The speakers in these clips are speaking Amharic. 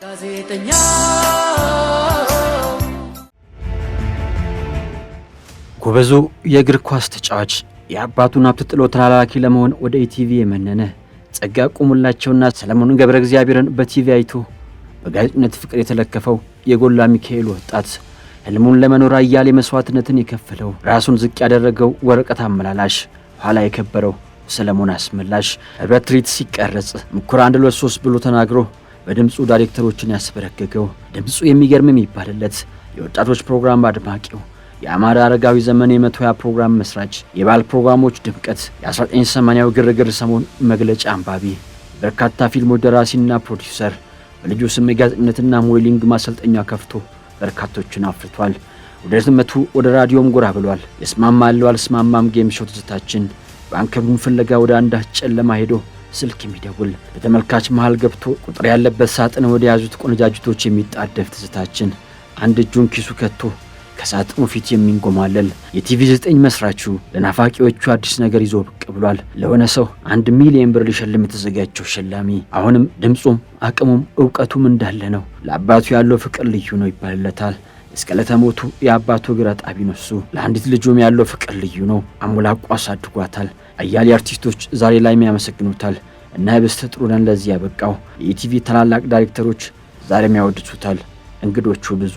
ጋዜጠኛ ጎበዙ የእግር ኳስ ተጫዋች የአባቱን ሀብት ጥሎ ተላላኪ ለመሆን ወደ ኢቲቪ የመነነ ጸጋ ቁሙላቸውና ሰለሞን ገብረ እግዚአብሔርን በቲቪ አይቶ በጋዜጠኝነት ፍቅር የተለከፈው የጎላ ሚካኤል ወጣት ህልሙን ለመኖር አያሌ መስዋዕትነትን የከፈለው ራሱን ዝቅ ያደረገው ወረቀት አመላላሽ ኋላ የከበረው ሰለሞን አስመላሽ በትርኢት ሲቀረጽ ምኩራ 123 ብሎ ተናግሮ በድምጹ ዳይሬክተሮችን ያስበረገገው ድምጹ የሚገርም የሚባልለት የወጣቶች ፕሮግራም አድማቂው የአማራ አረጋዊ ዘመን የ120 ፕሮግራም መስራች የባል ፕሮግራሞች ድምቀት የ1980ው ግርግር ሰሞን መግለጫ አንባቢ በርካታ ፊልሞች ደራሲና ፕሮዲውሰር በልጁ ስም የጋዜጠኝነትና ሞዴሊንግ ማሰልጠኛ ከፍቶ በርካቶችን አፍርቷል። ወደ ዝመቱ ወደ ራዲዮም ጎራ ብሏል። የስማማለው አልስማማም ጌም ሾው ትዝታችን ባንከሩን ፍለጋ ወደ አንዳች ጨለማ ሄዶ ስልክ የሚደውል በተመልካች መሃል ገብቶ ቁጥር ያለበት ሳጥን ወደ ያዙት ቆነጃጅቶች የሚጣደፍ ትዝታችን አንድ እጁን ኪሱ ከቶ ከሳጥኑ ፊት የሚንጎማለል የቲቪ 9 መስራቹ ለናፋቂዎቹ አዲስ ነገር ይዞ ብቅ ብሏል። ለሆነ ሰው 1 ሚሊዮን ብር ሊሸልም የተዘጋጀው ሸላሚ አሁንም ድምጹም አቅሙም ዕውቀቱም እንዳለ ነው። ለአባቱ ያለው ፍቅር ልዩ ነው ይባልለታል። እስከ ሞቱ የአባቱ እግር አጣቢ ነው እሱ። ለአንዲት ልጁም ያለው ፍቅር ልዩ ነው። አሞላቋ አሳድጓታል። አያሌ አርቲስቶች ዛሬ ላይ ያመሰግኑታል እና ህብስት ጥሩነን ለዚህ ያበቃው የኢቲቪ ታላላቅ ዳይሬክተሮች ዛሬም ያወድሱታል። እንግዶቹ ብዙ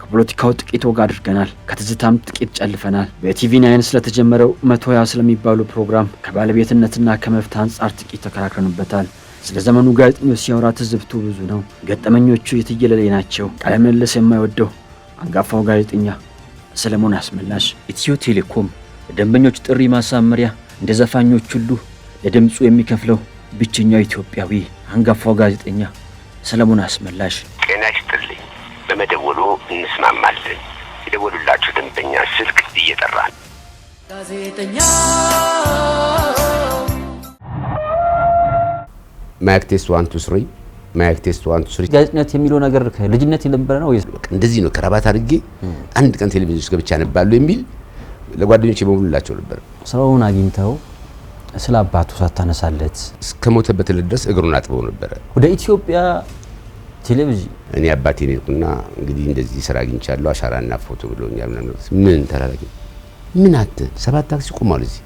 ከፖለቲካው ጥቂት ወግ አድርገናል፣ ከትዝታም ጥቂት ጨልፈናል። በቲቪ 9 ስለተጀመረው 120 ስለሚባሉ ፕሮግራም ከባለቤትነትና ከመብት አንጻር ጥቂት ተከራክረንበታል። ስለ ዘመኑ ጋዜጠኞች ሲያወራ ትዝብቱ ብዙ ነው። ገጠመኞቹ የትየለሌ ናቸው። ቃለ ምልልስ የማይወደው አንጋፋው ጋዜጠኛ ሰለሞን አስመላሽ ኢትዮ ቴሌኮም ለደንበኞች ጥሪ ማሳመሪያ እንደ ዘፋኞች ሁሉ ለድምጹ የሚከፍለው ብቸኛው ኢትዮጵያዊ አንጋፋው ጋዜጠኛ ሰለሞን አስመላሽ ጤና ይስጥልኝ። በመደወሉ እንስማማለን። የደወሉላችሁ ደንበኛ ስልክ እየጠራን ጋዜጠኛ ማይክ ቴስት 1 2 3 ማይክ ቴስት 1 2 3 ጋዜጠኝነት የሚለው ነገር ከልጅነት የነበረ ነው ወይስ እንደዚህ ነው? ከራባት አድርጌ አንድ ቀን ቴሌቪዥን ውስጥ ገብቻ ነባለሁ የሚል ለጓደኞቼ በሙሉላቸው ነበር። ሰውን አግኝተው ስለ አባቱ ሳታነሳለት እስከሞተበት ድረስ እግሩን አጥበው ነበር። ወደ ኢትዮጵያ ቴሌቪዥን እኔ አባቴ ነኝና እንግዲህ እንደዚህ ስራ አግኝቻለሁ አሻራና ፎቶ ብሎኛል። ምን ተላላኪ ምን አተ 7 ታክሲ ቆማል። እዚህ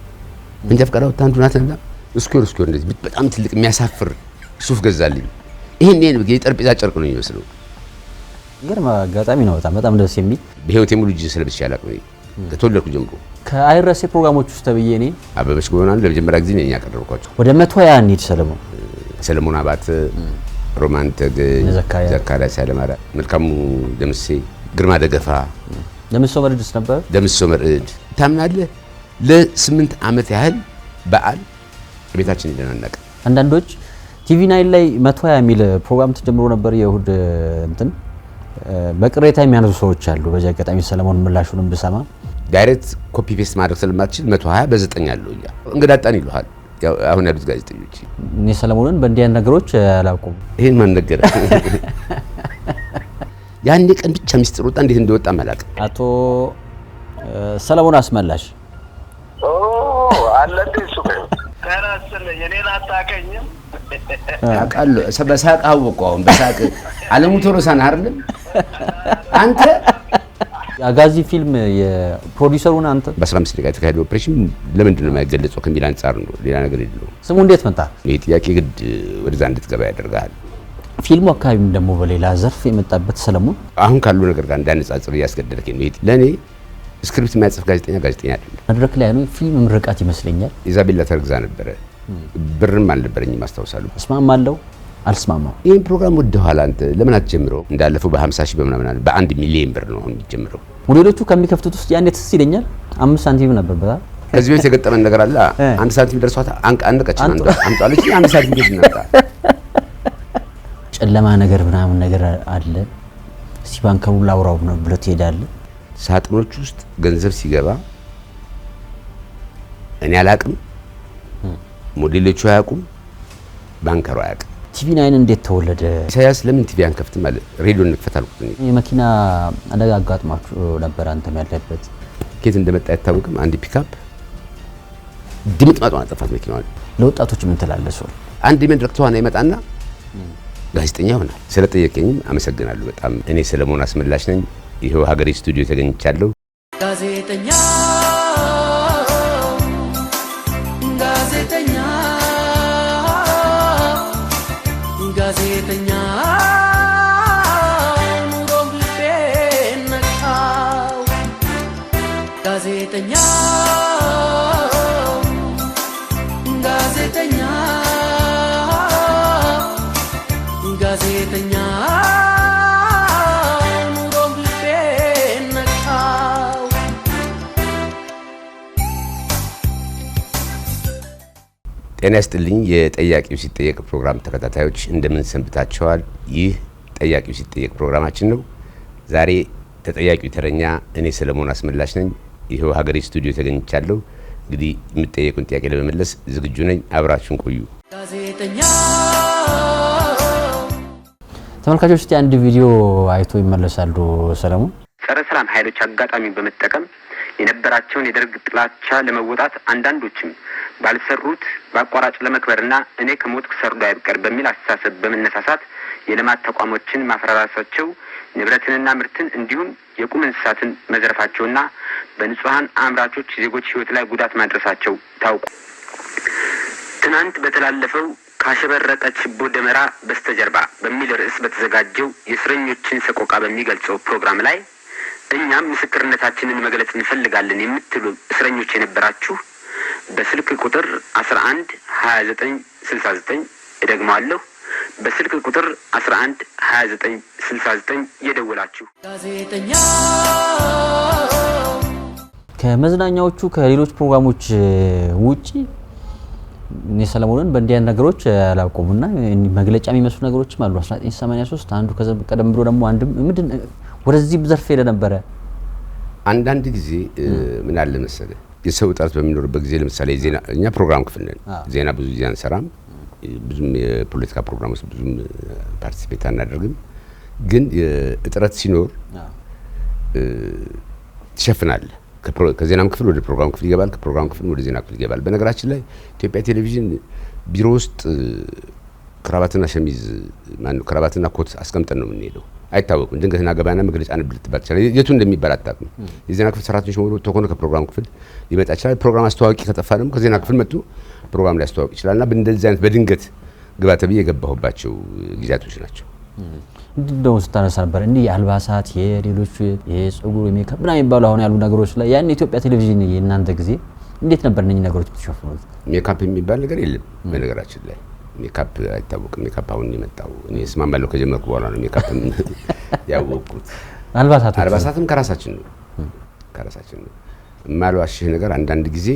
እንጃ ፈቃዳው ታንቱ ናተና እስኪር እንደዚህ በጣም ትልቅ የሚያሳፍር ሱፍ ገዛልኝ። ይሄን የጠረጴዛ ጨርቅ ነው የሚመስለው። ገርማ አጋጣሚ ነው። በጣም ደስ የሚል በህይወቴ ሙሉ ጂንስ ለብሼ አላውቅም ከተወለድኩ ጀምሮ። ከአይረሴ ፕሮግራሞች ውስጥ ተብዬ እኔ አበበች ጎበናን ለመጀመሪያ ጊዜ ነኝ ያቀረብኳቸው። ወደ 120 እንሂድ። ሰለሞን አባት፣ ሮማን ተገኝ፣ ዘካሪያስ ያለማራ፣ መልካሙ ደምሴ፣ ግርማ ደገፋ፣ ደምሶ መርድስ ነበር። ደምሶ መርድ ታምናለህ? ለ8 ዓመት ያህል በዓል ቤታችን ይደናነቀ። አንዳንዶች ቲቪ 9 ላይ 120 የሚል ፕሮግራም ተጀምሮ ነበር የእሁድ እንትን በቅሬታ የሚያነሱ ሰዎች አሉ። በዚህ አጋጣሚ ሰለሞን ምላሹንም ብሰማ ዳይሬክት ኮፒ ፔስት ማድረግ ስለማትችል 120 በ9 አለው ያ እንግዳጣን ይሉሃል። ያው አሁን ያሉት ጋዜጠኞች እኔ ሰለሞንን በእንዲህ አይነት ነገሮች አላውቁም። ይሄን ማን ነገረ? ያን ቀን ብቻ ሚስጥር ወጣ። እንዴት እንደወጣ ማላቅ። አቶ ሰለሞን አስመላሽ አለደ ሱቅ ተራስለ የኔን አታቀኝም አቃሉ በሳቅ አወቀው። አሁን በሳቅ አለሙ ቶሎሳን አይደለም አንተ አጋዚ ፊልም የፕሮዲዩሰሩን አንተ በ15 ደቂቃ የተካሄደ ኦፕሬሽን ለምንድን ነው የማይገለጸው ከሚል አንጻር ነው። ሌላ ነገር የለውም። ስሙ እንዴት መጣ? ይሄ ጥያቄ ግድ ወደዛ እንድትገባ ያደርጋል። ፊልሙ አካባቢም ደግሞ በሌላ ዘርፍ የመጣበት ሰለሞን አሁን ካሉ ነገር ጋር እንዳነጻጽር እያስገደደኝ ነው። ይሄ ለኔ ስክሪፕት የሚያጽፍ ጋዜጠኛ አይደለም። መድረክ ላይ ነው ፊልም ምርቃት ይመስለኛል። ኢዛቤላ ተርግዛ ነበረ። ብርም አልነበረኝም አስታውሳለሁ። እስማማለሁ አልስማማም። ይሄን ፕሮግራም ወደ ኋላ አንተ ለምን አትጀምረው? እንዳለፈው በ50 ሺህ በምናምን አለ በ1 ሚሊዮን ብር ነው አሁን የሚጀምረው። ሞዴሎቹ ከሚከፍቱት ውስጥ ያኔ ትስ ይለኛል 5 ሳንቲም ነበር በታ ከዚህ ቤት የገጠመን ነገር አለ። 1 ሳንቲም ደርሷት አንቀች አምጣለች 1 ሳንቲም ቤት እናጣ ጨለማ ነገር ምናምን ነገር አለ። እስቲ ባንከሩ ላውራው ነው ብሎ ትሄዳለህ። ሳጥኖች ውስጥ ገንዘብ ሲገባ እኔ አላቅም፣ ሞዴሎቹ አያውቁም፣ ባንከሩ አያውቅም። ቲቪ 9 እንዴት ተወለደ? ኢሳያስ ለምን ቲቪ አንከፍትም ማለት ሬዲዮ እንክፈት አልኩት። የመኪና አደጋ አጋጥሟችሁ ነበር አንተም ያለበት? ከየት እንደመጣ አይታወቅም። አንድ ፒካፕ ድምጥ ማጥፋት መኪናዋን። ለወጣቶች ምን ትላለህ? ሰው አንድ የመድረክ ተዋናይ ይመጣና ጋዜጠኛ ይሆናል። ስለጠየቀኝም አመሰግናለሁ በጣም። እኔ ሰለሞን አስመላሽ ነኝ። ይሄው ሀገሬ ስቱዲዮ ተገኝቻለሁ። ጋዜጠኛ ጋዜጠኛ ጋዜጠኛ ኑሮም ልቤን ነካው ጋዜጠኛ ጋዜጠኛ ጋዜጠኛ ኑሮም ልቤን ነካው። ጤና ይስጥልኝ የጠያቂው ሲጠየቅ ፕሮግራም ተከታታዮች እንደምን ሰንብታችኋል? ይህ ጠያቂው ሲጠየቅ ፕሮግራማችን ነው። ዛሬ ተጠያቂው ተረኛ እኔ ሰለሞን አስመላሽ ነኝ። ይሄው ሀገሬ ስቱዲዮ ተገኝቻለሁ። እንግዲህ የምትጠየቁን ጥያቄ ለመመለስ ዝግጁ ነኝ። አብራችሁን ቆዩ። ጋዜጠኛ ተመልካቾች እስቲ አንድ ቪዲዮ አይቶ ይመለሳሉ። ሰለሞን ጸረ ሰላም ኃይሎች አጋጣሚ በመጠቀም የነበራቸውን የደርግ ጥላቻ ለመወጣት አንዳንዶችም ባልሰሩት በአቋራጭ ለመክበርና እኔ ከሞትኩ ሰርዶ አይብቀር በሚል አስተሳሰብ በመነሳሳት የልማት ተቋሞችን ማፈራረሳቸው ንብረትንና ምርትን እንዲሁም የቁም እንስሳትን መዘረፋቸውና በንጹሃን አምራቾች ዜጎች ህይወት ላይ ጉዳት ማድረሳቸው ታውቋል። ትናንት በተላለፈው ካሸበረቀ ችቦ ደመራ በስተጀርባ በሚል ርዕስ በተዘጋጀው የእስረኞችን ሰቆቃ በሚገልጸው ፕሮግራም ላይ እኛም ምስክርነታችንን መግለጽ እንፈልጋለን የምትሉ እስረኞች የነበራችሁ በስልክ ቁጥር 11 29 69 እደግማለሁ በስልክ ቁጥር 11 29 69 የደወላችሁ ጋዜጠኛ ከመዝናኛዎቹ ከሌሎች ፕሮግራሞች ውጪ እኔ ሰለሞንን በእንዲህ አይነት ነገሮች አላቆሙና መግለጫ የሚመስሉ ነገሮችም አሉ። 1983 አንዱ ቀደም ብሎ ደግሞ አንድም ምንድን ወደዚህ ዘርፍ ሄደ ነበረ። አንዳንድ ጊዜ ምን አለ መሰለህ የሰው እጥረት በሚኖርበት ጊዜ ለምሳሌ ዜና እኛ ፕሮግራም ክፍል ነን። ዜና ብዙ ጊዜ አንሰራም። ብዙም የፖለቲካ ፕሮግራሞች ብዙም ፓርቲሲፔት አናደርግም። ግን እጥረት ሲኖር ትሸፍናለህ። ከዜናም ክፍል ወደ ፕሮግራም ክፍል ይገባል፣ ከፕሮግራም ክፍል ወደ ዜና ክፍል ይገባል። በነገራችን ላይ ኢትዮጵያ ቴሌቪዥን ቢሮ ውስጥ ክራባትና ሸሚዝ ክራባትና ኮት አስቀምጠን ነው የምንሄደው። አይታወቅም። ድንገትና ገባና መግለጫ አንብልትባት ይችላል። የቱ እንደሚባል አታውቅም። የዜና ክፍል ሰራተኞች ሆኖ ተኮነ ከፕሮግራም ክፍል ሊመጣ ይችላል። ፕሮግራም አስተዋዋቂ ከጠፋ ደግሞ ከዜና ክፍል መጥቶ ፕሮግራም ላይ አስተዋዋቂ ይችላልና በእንደዚህ አይነት በድንገት ግባ ተብዬ የገባሁባቸው ጊዜያቶች ናቸው። እንደው ስታነሳ ነበር እንዲህ የአልባሳት የሌሎች የፀጉር ሜካፕ ምናምን የሚባሉ አሁን ያሉ ነገሮች ላይ ያን ኢትዮጵያ ቴሌቪዥን የእናንተ ጊዜ እንዴት ነበር እነኚህ ነገሮች ተሸፍኑት? ሜካፕ የሚባል ነገር የለም በነገራችን ላይ። ሜካፕ አይታወቅም። ሜካፕ አሁን የመጣው እኔ እስማማለሁ ከጀመርኩ በኋላ ነው ሜካፕ ያወቅኩት። አልባሳትም ከራሳችን ነው የማልዋሽህ ነገር አንዳንድ ጊዜ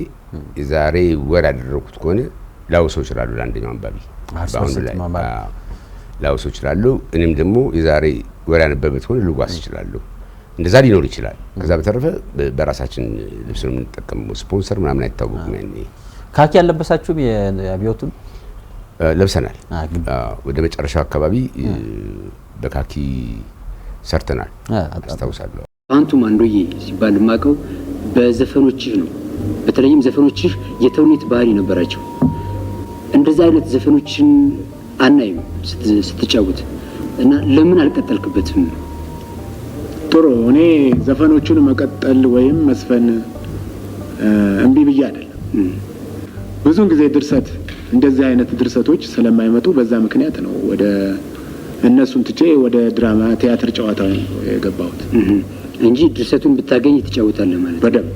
የዛሬ ወር ያደረኩት ከሆነ ላውሰው ይችላሉ ለአንደኛው አንባቢ ባሁን ላይ ላውሰው ይችላሉ። እኔም ደግሞ የዛሬ ወር ያነበበት ከሆነ ልጓስ ይችላሉ። እንደዛ ሊኖር ይችላል። ከዛ በተረፈ በራሳችን ልብስ ነው የምንጠቀመው። ስፖንሰር ምናምን አይታወቅም። ያኔ ካኪ ያለበሳችሁ የአብዮቱን ለብሰናል። ወደ መጨረሻው አካባቢ በካኪ ሰርተናል አስታውሳለሁ። አንቱ ማንዶዬ ሲባል ማቀው በዘፈኖችህ ነው። በተለይም ዘፈኖችህ የተውኔት ባህሪ ነበራቸው። እንደዛ አይነት ዘፈኖችን አናይም ስትጫወት እና ለምን አልቀጠልክበትም? ጥሩ እኔ ዘፈኖቹን መቀጠል ወይም መስፈን እምቢ ብዬ አይደለም። ብዙውን ጊዜ ድርሰት እንደዚህ አይነት ድርሰቶች ስለማይመጡ በዛ ምክንያት ነው ወደ እነሱን ትቼ ወደ ድራማ ቲያትር ጨዋታው የገባሁት እንጂ ድርሰቱን ብታገኝ ትጫወታለህ ማለት። በደንብ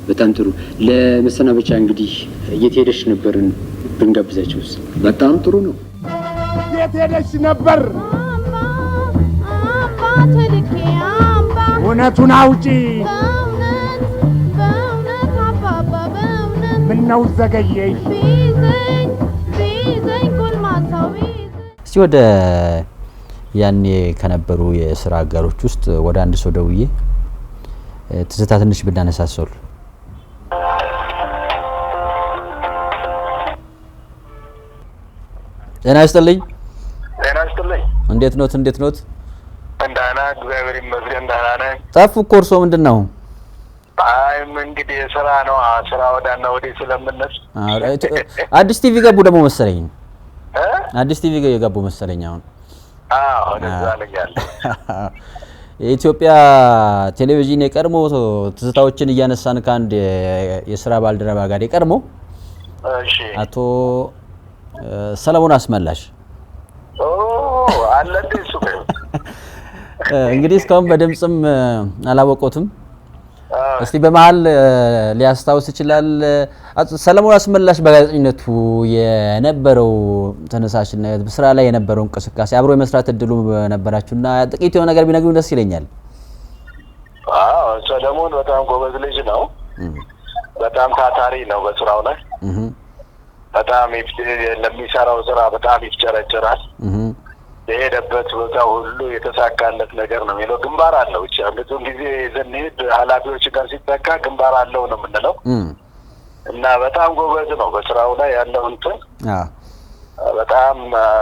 በጣም ጥሩ። ለመሰናበቻ እንግዲህ የት ሄደሽ ነበርን ብንጋብዛቸውስ? በጣም ጥሩ ነው። የት ሄደሽ ነበር? እውነቱን አውጪ። ምነው ዘገየሽ? እስቲ ወደ ያኔ ከነበሩ የስራ አጋሮች ውስጥ ወደ አንድ ሰው ደውዬ ትዝታ ትንሽ ብናነሳሰል። ጤና ይስጥልኝ። ጤና ይስጥልኝ። እንዴት ኖት? እንደና እግዚአብሔር ይመስገን ደህና ነኝ። ጠፉ እኮ እርስዎ ምንድን ነው? እንግዲህ ስራ ነው። ስራ ወዳና ወዲህ ስለምነስ አዲስ ቲቪ ገቡ ደግሞ መሰለኝ። አዲስ ቲቪ ገቡ መሰለኝ። አሁን እዛ ነኝ ያለ የኢትዮጵያ ቴሌቪዥን የቀድሞ ትዝታዎችን እያነሳን ከአንድ የስራ ባልደረባ ጋር የቀድሞ አቶ ሰለሞን አስመላሽ አለ እንደሱ እንግዲህ እስካሁን በድምጽም አላወቁትም። እስቲ በመሃል ሊያስታውስ ይችላል። ሰለሞን አስመላሽ በጋዜጠኝነቱ የነበረው ተነሳሽነት፣ በስራ ላይ የነበረው እንቅስቃሴ፣ አብሮ የመስራት እድሉ ነበራችሁና ጥቂት የሆነ ነገር ቢነግሩን ደስ ይለኛል። ሰለሞን በጣም ጎበዝ ልጅ ነው። በጣም ታታሪ ነው በስራው ላይ። በጣም ለሚሰራው ስራ በጣም ይፍጨረጨራል። የሄደበት ቦታ ሁሉ የተሳካለት ነገር ነው የሚለው። ግንባር አለው ብቻ ብዙውን ጊዜ ዘንድ ኃላፊዎች ጋር ሲጠቃ ግንባር አለው ነው የምንለው እና በጣም ጎበዝ ነው በስራው ላይ ያለው እንትን በጣም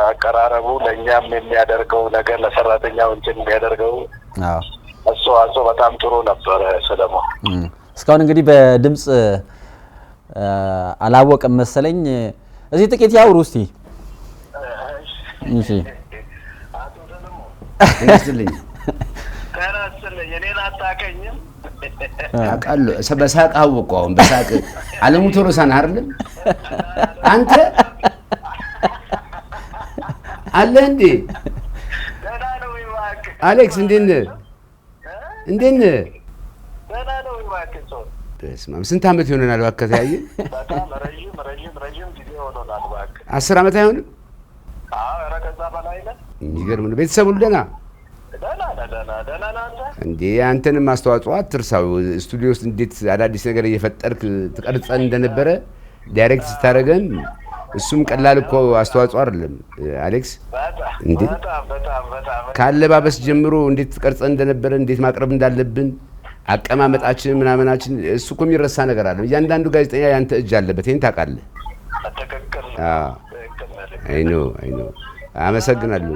አቀራረቡ ለእኛም የሚያደርገው ነገር ለሰራተኛው እንትን የሚያደርገው አስተዋጽኦ በጣም ጥሩ ነበረ ሰለሞን። እስካሁን እንግዲህ በድምጽ አላወቅም መሰለኝ። እዚህ ጥቂት ያውሩ እስቲ። እሺ እንስልኝ ተራስልኝ እኔን አታውቀኝም? አውቃለሁ። በሳቅ አወቀው። አሁን በሳቅ አለሙ ቶሎሳ ነህ አይደል? አንተ አለ እንዴ? ደህና ነው ይባክ አሌክስ እንዴት ነህ? እንዴት ነህ? ደህና ነው ይባክ ሰው በስመ አብ ስንት ዓመት ይሆነናል እባክህ ተያየን? በጣም ረጅም ጊዜ ሆኖናል እባክህ። 10 ዓመት አይሆንም? ኧረ ከዛ በላይ ነው። የሚገርም ነው። ቤተሰብ ሁሉ ደህና ደህና አንተ እንዴ? አንተንም አስተዋጽኦ አትርሳው። ስቱዲዮ ውስጥ እንዴት አዳዲስ ነገር እየፈጠርክ ትቀርጸን እንደነበረ ዳይሬክት ስታደርገን እሱም ቀላል እኮ አስተዋጽኦ አይደለም አሌክስ። እንዴ ካለባበስ ጀምሮ እንዴት ትቀርጸን እንደነበረ እንዴት ማቅረብ እንዳለብን አቀማመጣችን ምናምናችን እሱ እኮ የሚረሳ ነገር አለ። እያንዳንዱ ጋዜጠኛ ያንተ እጅ አለበት። ይሄን ታውቃለህ? ተከክል አይ ኖ አመሰግናለሁ።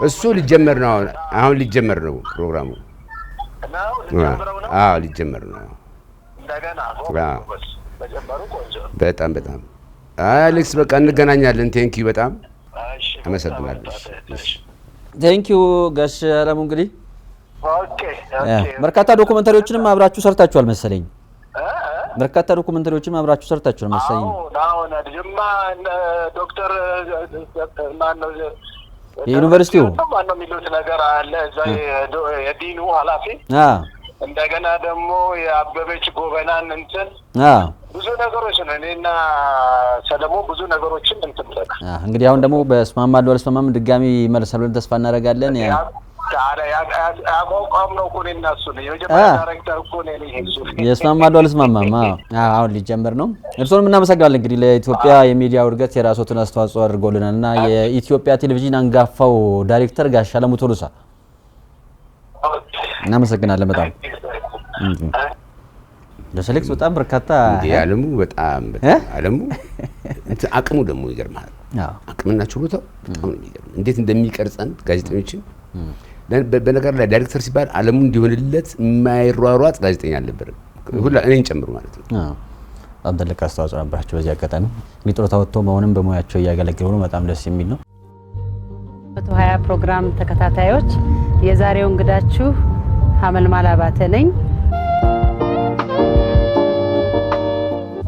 እሱ ሊጀመር ነው አሁን ሊጀመር ነው ፕሮግራሙ። ሊጀመር ነው እንደገና በጣም አሌክስ በቃ እንገናኛለን። ቴንኪ በጣም አመሰግናለሁ። ቴንኪ ጋሽ አለሙ። እንግዲህ ኦኬ በርካታ ዶኩመንታሪዎችንም አብራችሁ ሰርታችኋል መሰለኝ። በርካታ ዶኩመንታሪዎችንም አብራችሁ ሰርታችኋል መሰለኝ። አሁን ጅማ ዶክተር ማነው የዩኒቨርሲቲው ማነው የሚሉት ነገር አለ እዛ የዲኑ ኃላፊ እንደገና ደግሞ የአበበች ጎበናን እንትን ብዙ ነገሮች ነው። እኔና ሰለሞን ብዙ ነገሮችን እንትን ብለናል። እንግዲህ አሁን ደግሞ በስማማለሁ አልስማማም ድጋሚ ይመለሳል ብለን ተስፋ እናደርጋለን። ያቋቋም ነው እኮ እኔና እሱ ነው የመጀመሪያ ዳይሬክተር እኮ እኔ ነኝ። የስማማለሁ አልስማማም አሁን ሊጀመር ነው። እርስዎንም እናመሰግናለን። እንግዲህ ለኢትዮጵያ የሚዲያ እድገት የራስዎትን አስተዋጽኦ አድርገውልናልና የኢትዮጵያ ቴሌቪዥን አንጋፋው ዳይሬክተር ጋሽ አለሙ ቶሎሳ እናመሰግናለን በጣም። ለሰሌክስ በጣም በርካታ አለሙ በጣም አለሙ አቅሙ ደግሞ ይገርማል። አቅምና ችሎታው በጣም ነው የሚገርም። እንዴት እንደሚቀርጸን ጋዜጠኞችን በነገር ላይ ዳይሬክተር ሲባል አለሙ እንዲሆንለት የማይሯሯጥ ጋዜጠኛ አልነበረም፣ ሁላ እኔን ጨምሮ ማለት ነው። በጣም ትልቅ አስተዋጽኦ ነበራቸው። በዚህ አጋጣሚ ጡረታ ወጥተው መሆንም በሙያቸው እያገለገሉ ነው። በጣም ደስ የሚል ነው። 120 ፕሮግራም ተከታታዮች የዛሬው እንግዳችሁ ሀመልማል አባተ ነኝ።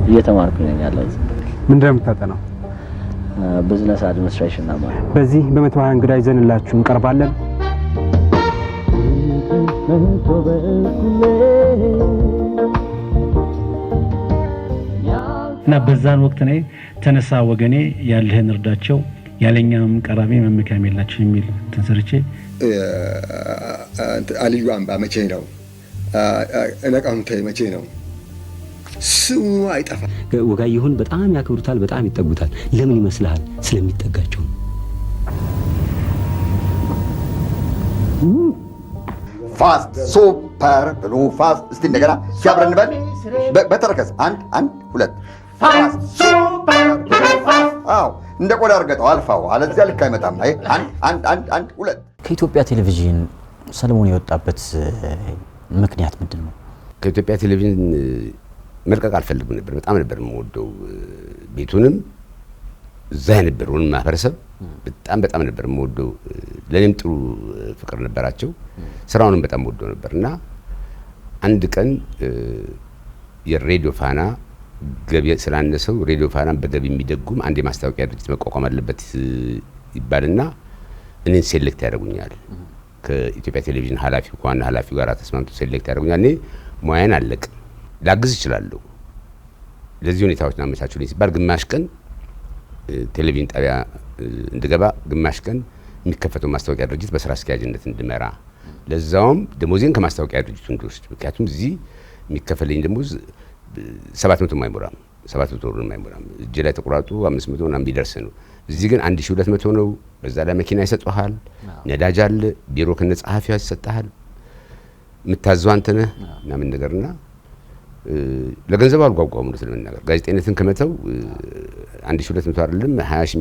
እየተማርኩ ነኝ ያለሁት። ምንድን ነው የምታጠናው? ቢዝነስ አድሚኒስትሬሽን ነው ማለት። በዚህ በ120 እንግዳ ይዘንላችሁ እንቀርባለን። እና በዛን ወቅት እኔ ተነሳ ወገኔ ያለህን እርዳቸው ያለኛም ቀራቢ መመካም የላችሁ የሚል ተንሰርቼ አልዩ አምባ መቼ ነው ነቀምቴ መቼ ነው ስሙ አይጠፋ። ወጋየሁን በጣም ያከብሩታል፣ በጣም ይጠጉታል። ለምን ይመስልሃል? ስለሚጠጋቸው። ፋስት ሱፐር ብሉ ፋስት። እስቲ እንደገና ሲያብረን በል በተረከዝ 1 1 2 ፋስት ሱፐር ብሉ ፋስት። አዎ እንደ ቆዳ አርገጠው አልፋው፣ አለዚያ ልክ አይመጣም። አይ 1 1 1 1 2 ከኢትዮጵያ ቴሌቪዥን ሰለሞን የወጣበት ምክንያት ምንድን ነው? ከኢትዮጵያ ቴሌቪዥን መልቀቅ አልፈልግም ነበር። በጣም ነበር የምወደው ቤቱንም እዛ የነበረውን ማህበረሰብ በጣም ነበር የምወደው። ለኔም ጥሩ ፍቅር ነበራቸው። ስራውንም በጣም ወደው ነበርና አንድ ቀን የሬዲዮ ፋና ገቢ ስላነሰው ሬዲዮ ፋናን በገቢ የሚደጉም አንድ የማስታወቂያ ድርጅት መቋቋም አለበት ይባልና እኔን ሴሌክት ያደርጉኛል። ከኢትዮጵያ ቴሌቪዥን ኃላፊው ከዋና ኃላፊው ጋር ተስማምቶ ሴሌክት ያደርጉኛል። እኔ ሙያን አለቅ ላግዝ እችላለሁ፣ ለዚህ ሁኔታዎችን አመቻቹልኝ ሲባል ግማሽ ቀን ቴሌቪዥን ጣቢያ እንድገባ፣ ግማሽ ቀን የሚከፈተው ማስታወቂያ ድርጅት በስራ አስኪያጅነት እንድመራ፣ ለዛውም ደሞዜን ከማስታወቂያ ድርጅቱ እንድወስድ። ምክንያቱም እዚህ የሚከፈለኝ ደሞዝ 700 የማይሞላም 700 ብር የማይሞላም እጄ ላይ ተቆራጡ 500 ምናምን ቢደርስ ነው። እዚህ ግን 1200 ነው። በዛ ላይ መኪና ይሰጡሃል፣ ነዳጅ አለ፣ ቢሮ ከነ ጸሐፊው ይሰጣል፣ የምታዘው አንተ ነህ ምናምን ነገርና ለገንዘብ አልጓጓም ነው ስለምናገር። ጋዜጠኝነትን ከመተው 1200 አይደለም 20 ሺህ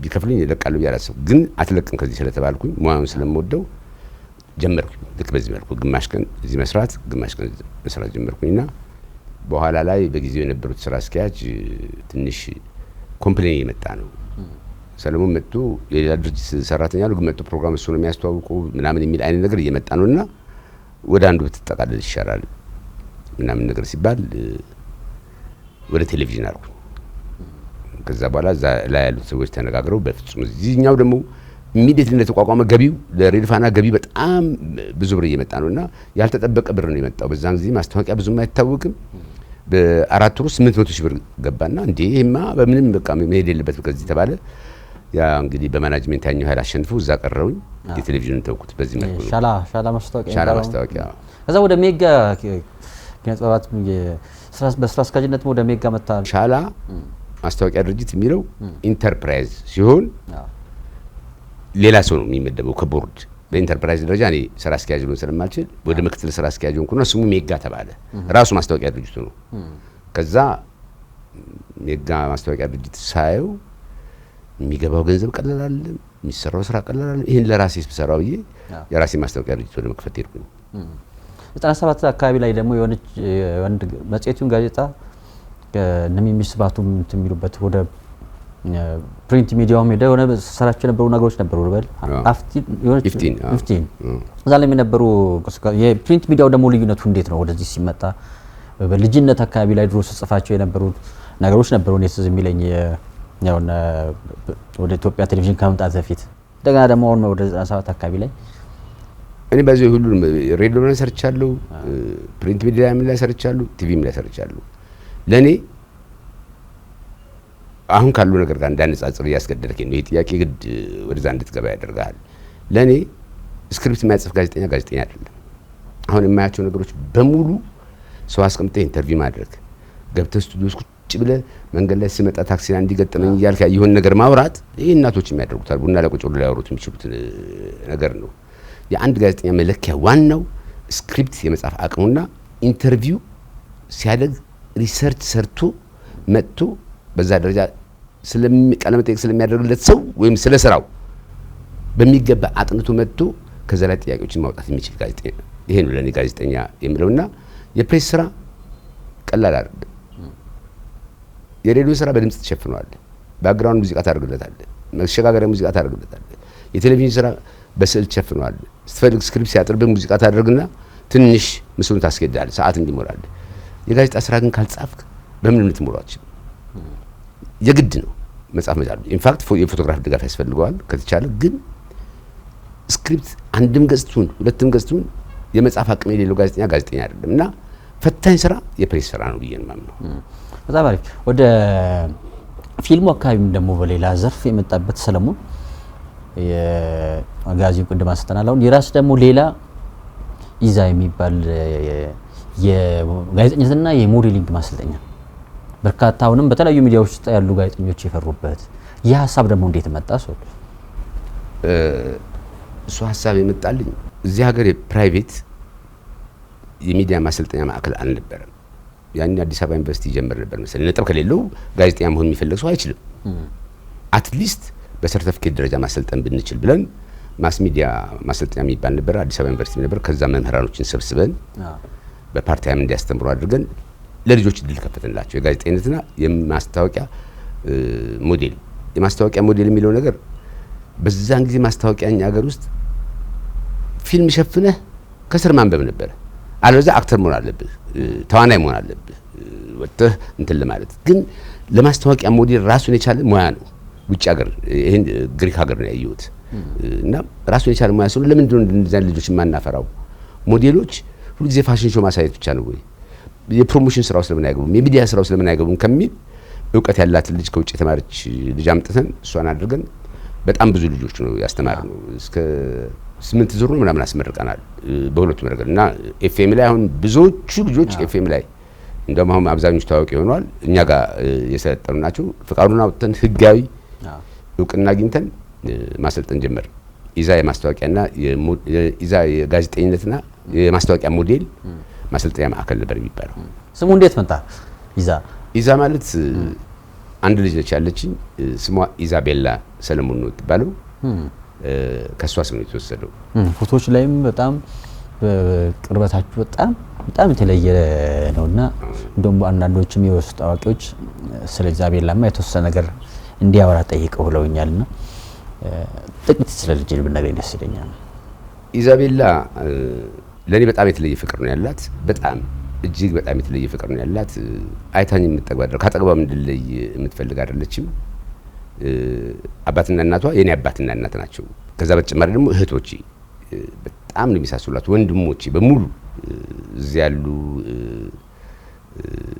ቢከፍሉኝ እለቃለሁ ያላሰብ ግን አትለቅም ከዚህ ስለተባልኩኝ ሙያውን ስለምወደው ጀመርኩኝ። ልክ በዚህ መልኩ ግማሽ ቀን እዚህ መስራት ግማሽ ቀን መስራት ጀመርኩኝና በኋላ ላይ በጊዜው የነበሩት ስራ አስኪያጅ ትንሽ ኮምፕሌን እየመጣ ነው። ሰለሞን መጥቶ የሌላ ድርጅት ሰራተኛ ነው ግን መጥቶ ፕሮግራም እሱ ነው የሚያስተዋውቁ ምናምን የሚል አይነት ነገር እየመጣ ነውና ወደ አንዱ ብትጠቃለል ይሻላል ምናምን ነገር ሲባል ወደ ቴሌቪዥን አልኩ። ከዛ በኋላ እዛ ላይ ያሉት ሰዎች ተነጋግረው በፍጹም እዚህኛው ደግሞ ኢሚዲየትሊ እንደተቋቋመ ገቢው ለሬዲዮ ፋና ገቢ በጣም ብዙ ብር እየመጣ ነውና ያልተጠበቀ ብር ነው የመጣው። በዛን ጊዜ ማስታወቂያ ብዙም አይታወቅም። በአራት ወር 800 ሺህ ብር ገባና እንዴ ይሄማ በምንም በቃ መሄድ የለበትም ከዚህ ተባለ። ያ እንግዲህ በማናጅመንት ያኛው ኃይል አሸንፎ እዛ ቀረውኝ። የቴሌቪዥኑን ተውኩት። በዚህ መልኩ ነው ሻላ ማስታወቂያ ከዛ ወደ ሜጋ ከነጥባት በስራ አስኪያጅነት ወደ ሜጋ መጣ። ሻላ ማስታወቂያ ድርጅት የሚለው ኢንተርፕራይዝ ሲሆን ሌላ ሰው ነው የሚመደበው ከቦርድ። በኢንተርፕራይዝ ደረጃ እኔ ስራ አስኪያጅ ልሆን ስለማልችል ወደ ምክትል ስራ አስኪያጅ ሆንኩና ስሙ ሜጋ ተባለ። ራሱ ማስታወቂያ ድርጅቱ ነው። ከዛ ሜጋ ማስታወቂያ ድርጅት ሳየው የሚገባው ገንዘብ ቀላል አይደለም፣ የሚሰራው ስራ ቀላል አይደለም። ይሄን ለራሴ ስብሰራው ብዬ የራሴ ማስታወቂያ ድርጅት ወደ መክፈት ሄድኩኝ። 97 አካባቢ ላይ ደግሞ የሆነች አንድ መጽሔቱን ጋዜጣ እነሚስባቱ የሚሉበት ወደ ፕሪንት ሚዲያውም ሄደ የሆነ ሰራቸው የነበሩ ነገሮች ነበሩ በል ኢፍቲን እዛ ላይ የነበሩ የፕሪንት ሚዲያው ደግሞ ልዩነቱ እንዴት ነው ወደዚህ ሲመጣ? በልጅነት አካባቢ ላይ ድሮ ጽፋቸው የነበሩ ነገሮች ነበሩ። እኔ ትዝ የሚለኝ ያውና ወደ ኢትዮጵያ ቴሌቪዥን ከመምጣት በፊት እንደገና ደግሞ አሁን ወደ 97 አካባቢ ላይ እኔ በዚህ ሁሉ ሬዲዮ ላይ ሰርቻለሁ፣ ፕሪንት ሚዲያ ላይ ሰርቻለሁ፣ ቲቪም ላይ ሰርቻለሁ። ለኔ አሁን ካሉ ነገር ጋር እንዳነጻጽር እያስገደደከኝ ነው። ይሄ ጥያቄ ግድ ወደዛ እንድትገባ ያደርጋል። ለኔ ስክሪፕት የሚያጽፍ ጋዜጠኛ አይደለም። አሁን የማያቸው ነገሮች በሙሉ ሰው አስቀምጠህ ኢንተርቪው ማድረግ፣ ገብተህ ስቱዲዮ ውስጥ ቁጭ ብለህ መንገድ ላይ ስመጣ ታክሲ ላይ እንዲገጠመኝ እያልክ የሆነ ነገር ማውራት፣ ይሄ እናቶች የሚያደርጉታል። ቡና ላይ ቁጭ ብለው ሊያወሩት የሚችሉት ነገር ነው። የአንድ ጋዜጠኛ መለኪያ ዋናው ስክሪፕት የመጻፍ አቅሙና ኢንተርቪው ሲያደግ ሪሰርች ሰርቶ መጥቶ በዛ ደረጃ ቃለ መጠይቅ ስለሚያደርግለት ሰው ወይም ስለ ስራው በሚገባ አጥንቶ መጥቶ ከዛ ላይ ጥያቄዎችን ማውጣት የሚችል ጋዜጠኛ ይሄ ነው ለኔ ጋዜጠኛ የሚለውና የፕሬስ ስራ ቀላል አይደለም። የሬዲዮ ስራ በድምጽ ተሸፍኗል። ባክግራውንድ ሙዚቃ ታደርግለታለህ፣ መሸጋገሪያ ሙዚቃ ታደርግለታለህ። የቴሌቪዥን ስራ በስዕል ተሸፍኗል። ስትፈልግ ስክሪፕት ሲያጥርብህ ሙዚቃ ታደርግና ትንሽ ምስሉን ታስገዳለህ ሰዓት እንዲሞላል። የጋዜጣ ስራ ግን ካልጻፍክ በምን ልትሞላው? የግድ ነው መጻፍ መቻል። ኢንፋክት የፎቶግራፍ ድጋፍ ያስፈልገዋል ከተቻለ። ግን ስክሪፕት አንድም ገጽቱን ሁለትም ገጽቱን የመጻፍ አቅም የሌለው ጋዜጠኛ አይደለም እና ፈታኝ ስራ የፕሬስ ስራ ነው ብዬ ነው የማምነው። በጣም አሪፍ። ወደ ፊልሙ አካባቢም ደግሞ በሌላ ዘርፍ የመጣበት ሰለሞን የጋዜው ቅድም አስተናል። አሁን የራስ ደግሞ ሌላ ኢዛ የሚባል የጋዜጠኝነትና የሞዴሊንግ ማሰልጠኛ በርካታ አሁንም በተለያዩ ሚዲያዎች ውስጥ ያሉ ጋዜጠኞች የፈሩበት ይህ ሀሳብ ደግሞ እንዴት መጣ? እሱ ሀሳብ የመጣልኝ እዚህ ሀገር የፕራይቬት የሚዲያ ማሰልጠኛ ማዕከል አልነበረም። ያን አዲስ አበባ ዩኒቨርሲቲ ጀመር ነበር መሰለኝ። ነጥብ ከሌለው ጋዜጠኛ መሆን የሚፈልግ ሰው አይችልም። አትሊስት በሰርቲፊኬት ደረጃ ማሰልጠን ብንችል ብለን ማስ ሚዲያ ማሰልጠኛ የሚባል ነበር አዲስ አበባ ዩኒቨርሲቲ ነበር። ከዛ መምህራኖችን ሰብስበን በፓርታይም እንዲያስተምሩ አድርገን ለልጆች እድል ከፈተንላቸው። የጋዜጠኝነትና የማስታወቂያ ሞዴል የማስታወቂያ ሞዴል የሚለው ነገር በዛን ጊዜ ማስታወቂያ እኛ ሀገር ውስጥ ፊልም ሸፍነህ ከስር ማንበብ ነበር። አለበዛ አክተር መሆን አለብህ፣ ተዋናይ መሆን አለብህ ወጥተህ እንትን ለማለት። ግን ለማስታወቂያ ሞዴል ራሱን የቻለ ሙያ ነው። ውጭ ሀገር ይሄን ግሪክ ሀገር ነው ያየሁት እና ራሱን የቻለ ሙያ ስለሆነ ለምንድን ነው እንደዚህ ልጆች የማናፈራው? ሞዴሎች ሁልጊዜ ፋሽን ሾው ማሳየት ብቻ ነው ወይ? የፕሮሞሽን ስራው ስለምን አይገቡም? የሚዲያ ስራው ስለምን አይገቡም? ከሚል እውቀት ያላትን ልጅ ከውጭ የተማረች ልጅ አምጥተን እሷን አድርገን በጣም ብዙ ልጆች ነው ያስተማርነው። እስከ 8 ዙር ነው ምናምን አስመርቀናል በሁለቱም ነገር እና ኤፍኤም ላይ አሁን ብዙዎቹ ልጆች ኤፍኤም ላይ እንደውም አሁን አብዛኞቹ ታዋቂ ሆነዋል። እኛ ጋር የሰለጠኑ ናቸው። ፍቃዱን አውጥተን ህጋዊ እውቅና አግኝተን ማሰልጠን ጀመር። ኢዛ የማስታወቂያና ኢዛ የጋዜጠኝነትና የማስታወቂያ ሞዴል ማሰልጠኛ ማዕከል ነበር የሚባለው። ስሙ እንዴት መጣ? ኢዛ ማለት አንድ ልጅ ነች ያለችኝ። ስሟ ኢዛቤላ ሰለሞን ነው የምትባለው። ከሷ ስም ነው የተወሰደው። ፎቶዎች ላይም በጣም ቅርበታችሁ በጣም የተለየ ነውና እንደውም አንዳንዶችም የውስጥ አዋቂዎች ስለ ኢዛቤላማ የተወሰነ ነገር እንዲያወራ ጠይቀው ብለውኛልና ጥቂት ስለ ልጅ ብናገኝ ደስ ይለኛል። ኢዛቤላ ለኔ በጣም የተለየ ፍቅር ነው ያላት። በጣም እጅግ በጣም የተለየ ፍቅር ነው ያላት። አይታኝ የምትጠግባደር ካጠገቧም እንድለይ የምትፈልግ አይደለችም። አባትና እናቷ የኔ አባትና እናት ናቸው። ከዛ በተጨማሪ ደግሞ እህቶቼ በጣም ነው የሚሳሱላት። ወንድሞቼ በሙሉ እዚህ ያሉ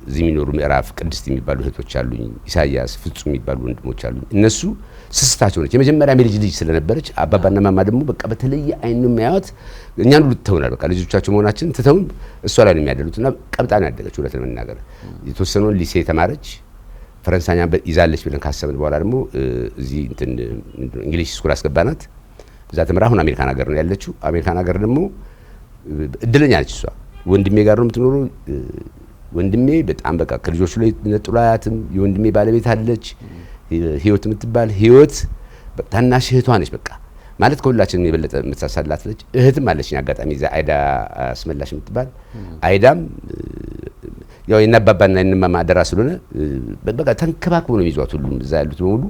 እዚህ የሚኖሩ ምዕራፍ ቅድስት የሚባሉ እህቶች አሉኝ። ኢሳያስ ፍጹም የሚባሉ ወንድሞች አሉኝ። እነሱ ስስታቸው ነች። የመጀመሪያ ልጅ ስለነበረች አባባና ማማ ደግሞ በቃ በተለየ አይን ነው የሚያዩት። እኛን ሁሉ ትተውናል። በቃ ልጆቻቸው መሆናችን ትተውን እሷ ላይ ነው የሚያደሉትና ቀብጣን ያደገች እውነት ለመናገር የተወሰነውን ሊሴ ተማረች። ፈረንሳይኛ ይዛለች ብለን ካሰብን በኋላ ደግሞ እዚህ እንትን እንግሊዝ ስኩል አስገባናት። እዛ ተምራ አሁን አሜሪካን ሀገር ነው ያለችው። አሜሪካን ሀገር ደግሞ እድለኛ ነች እሷ። ወንድሜ ጋር ነው የምትኖረው። ወንድሜ በጣም በቃ ከልጆቹ ላይ ነጥሎ አያትም። የወንድሜ ባለቤት አለች ህይወት የምትባል ህይወት ታናሽ እህቷ ነች። በቃ ማለት ከሁላችንም የበለጠ የምትሳሳላት ልጅ እህትም አለችኝ። አጋጣሚ እዛ አይዳ አስመላሽ የምትባል አይዳም ያው የናባባና የነማማ አደራ ስለሆነ በቃ ተንከባክቦ ነው የሚይዟት። ሁሉም እዛ ያሉት በሙሉ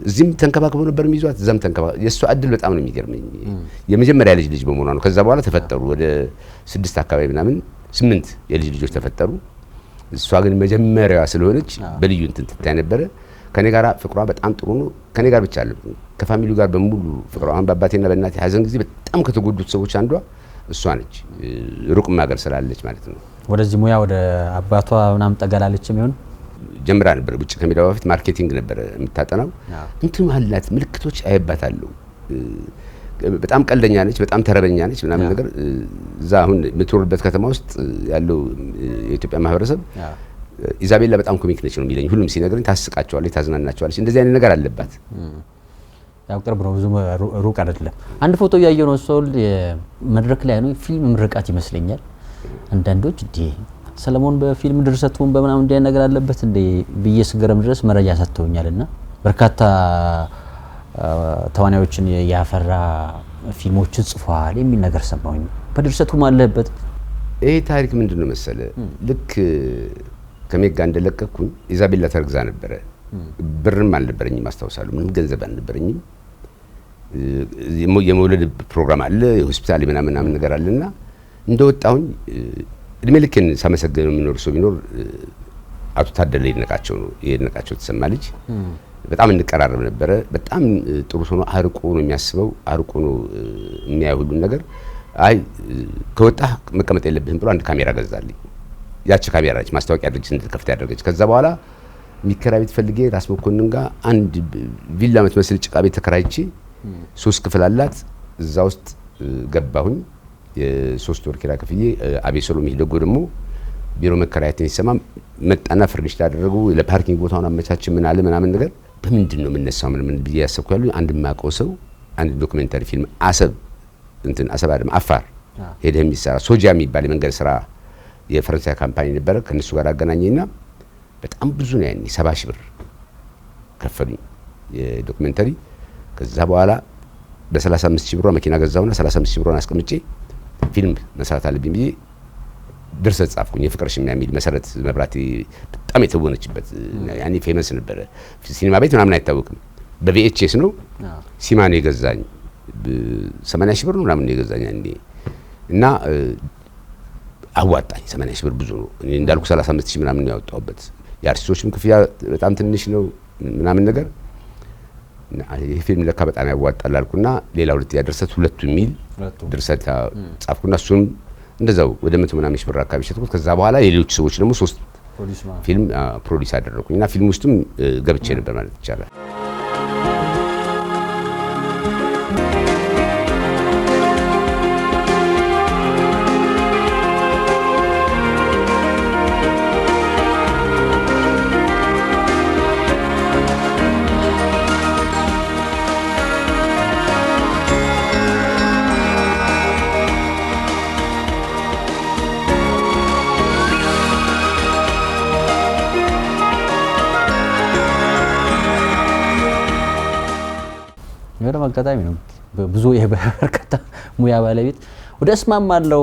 እዚህም ተንከባክቦ ነበር የሚይዟት፣ እዛም ተንከባክቦ። የእሷ እድል በጣም ነው የሚገርመኝ። የመጀመሪያ ልጅ በመሆኗ ነው። ከዛ በኋላ ተፈጠሩ ወደ 6 አካባቢ ምናምን 8 የልጅ ልጆች ተፈጠሩ። እሷ ግን መጀመሪያዋ ስለሆነች በልዩ እንትን ትታይ ነበረ። ከኔ ጋር ፍቅሯ በጣም ጥሩ ነው። ከኔ ጋር ብቻ አይደለም ከፋሚሊው ጋር በሙሉ ፍቅሯ። አሁን በአባቴና በእናቴ ሀዘን ጊዜ በጣም ከተጎዱት ሰዎች አንዷ እሷ ነች። ሩቅም ሀገር ስላለች ማለት ነው። ወደዚህ ሙያ ወደ አባቷ ምናምን ጠጋላለች የሚሆን ጀምራ ነበር። ውጭ ከሜዳው በፊት ማርኬቲንግ ነበር የምታጠናው። እንትን አላት ምልክቶች አይባታለሁ። በጣም ቀልደኛ ነች፣ በጣም ተረበኛ ነች ምናምን ነገር። እዛ አሁን የምትኖርበት ከተማ ውስጥ ያለው የኢትዮጵያ ማህበረሰብ ኢዛቤላ በጣም ኮሚክ ነች ነው የሚለኝ። ሁሉም ሲነግረኝ ታስቃቸዋለች፣ ታዝናናቸዋለች። እንደዚህ አይነት ነገር አለባት። ያው ቅርብ ነው፣ ብዙ ሩቅ አይደለም። አንድ ፎቶ እያየሁ ነው ሰው መድረክ ላይ ነው፣ ፊልም ምርቃት ይመስለኛል። አንዳንዶች እንዴ ሰለሞን በፊልም ድርሰቱን በምናምን እንደ ነገር አለበት እንዴ ብዬ ስገረም ድረስ መረጃ ሰጥተውኛልና በርካታ ተዋናዮችን ያፈራ ፊልሞችን ጽፏል የሚል ነገር ሰማሁኝ። በድርሰቱም አለበት። ይሄ ታሪክ ምንድነው መሰለ፣ ልክ ከሜጋ እንደለቀኩኝ ኢዛቤላ ተርግዛ ነበረ። ብርም አልነበረኝም አስታውሳለሁ። ምንም ገንዘብ አልነበረኝም። የመውለድ ፕሮግራም አለ፣ የሆስፒታል ምናምን ነገር አለና እንደወጣሁኝ እድሜ ልክን ሳመሰግነው የሚኖር ሰው ቢኖር አቶ ታደለ ይድነቃቸው ነው። ይድነቃቸው ተሰማ ልጅ በጣም እንቀራረብ ነበረ። በጣም ጥሩ ሰው ነው። አርቆ ነው የሚያስበው፣ አርቆ ነው የሚያይ ሁሉን ነገር። አይ ከወጣህ መቀመጥ የለብህም ብሎ አንድ ካሜራ ገዛልኝ። ያቺ ካሜራ ነች ማስታወቂያ ድርጅት እንድትከፍት ያደረገች። ከዛ በኋላ የሚከራይ ቤት ፈልጌ ራስ መኮንን ጋር አንድ ቪላ የምትመስል ጭቃ ቤት ተከራይቼ 3 ክፍል አላት። እዛ ውስጥ ገባሁኝ። የ3 ወር ኪራይ ከፍዬ አቤሰሎም ይደጎ ደግሞ ቢሮ መከራየትን ሲሰማ መጣና ፍርኒሽ ታደረጉ። ለፓርኪንግ ቦታውን አመቻች ምን አለ ምናምን ነገር። በምንድን ነው የምነሳው ምን ብዬ ያሰብኩ ያሉ አንድ ማቀው ሰው አንድ ዶክመንታሪ ፊልም አሰብ አይደለም አፋር ሄደህ የሚሰራ ሶጃ የሚባል የመንገድ ስራ የፈረንሳይ ካምፓኒ ነበረ። ከነሱ ጋር አገናኘኝና በጣም ብዙ ነው ያኔ 70 ሺህ ብር ከፈሉኝ የዶክመንታሪ። ከዛ በኋላ በ35 ሺህ ብር መኪና ገዛውና 35 ሺህ ብር አስቀምጬ ፊልም መስራት አለብኝ ብዬ ድርሰት ጻፍኩኝ። የፍቅር ሽሚያ የሚል መሰረት መብራቴ በጣም የተወነችበት ያኔ ፌመስ ነበረ። ሲኒማ ቤት ምናምን አይታወቅም። በቪኤችኤስ ነው ሲማ ነው የገዛኝ 80 ሺህ ብር ነው ምናምን የገዛኝ ያኔ እና አዋጣኝ 80 ሺህ ብር ብዙ ነው። እኔ እንዳልኩ 35 ሺህ ምናምን ነው ያወጣሁበት። የአርቲስቶችም ክፍያ በጣም ትንሽ ነው ምናምን ነገር ይሄ ፊልም ለካ በጣም ያዋጣል አልኩና ሌላ ሁለተኛ ድርሰት ሁለቱ የሚል ድርሰት ጻፍኩና እሱም እንደዛው ወደ 100 ምናምን ሺህ ብር አካባቢ ሸጥኩት። ከዛ በኋላ የሌሎች ሰዎች ደግሞ 3 ፊልም ፕሮዲዩስ አደረኩኝና ፊልም ውስጥም ገብቼ ነበር ማለት ይቻላል። የሆነ አጋጣሚ ነው ብዙ የበርካታ ሙያ ባለቤት ወደ እስማማለሁ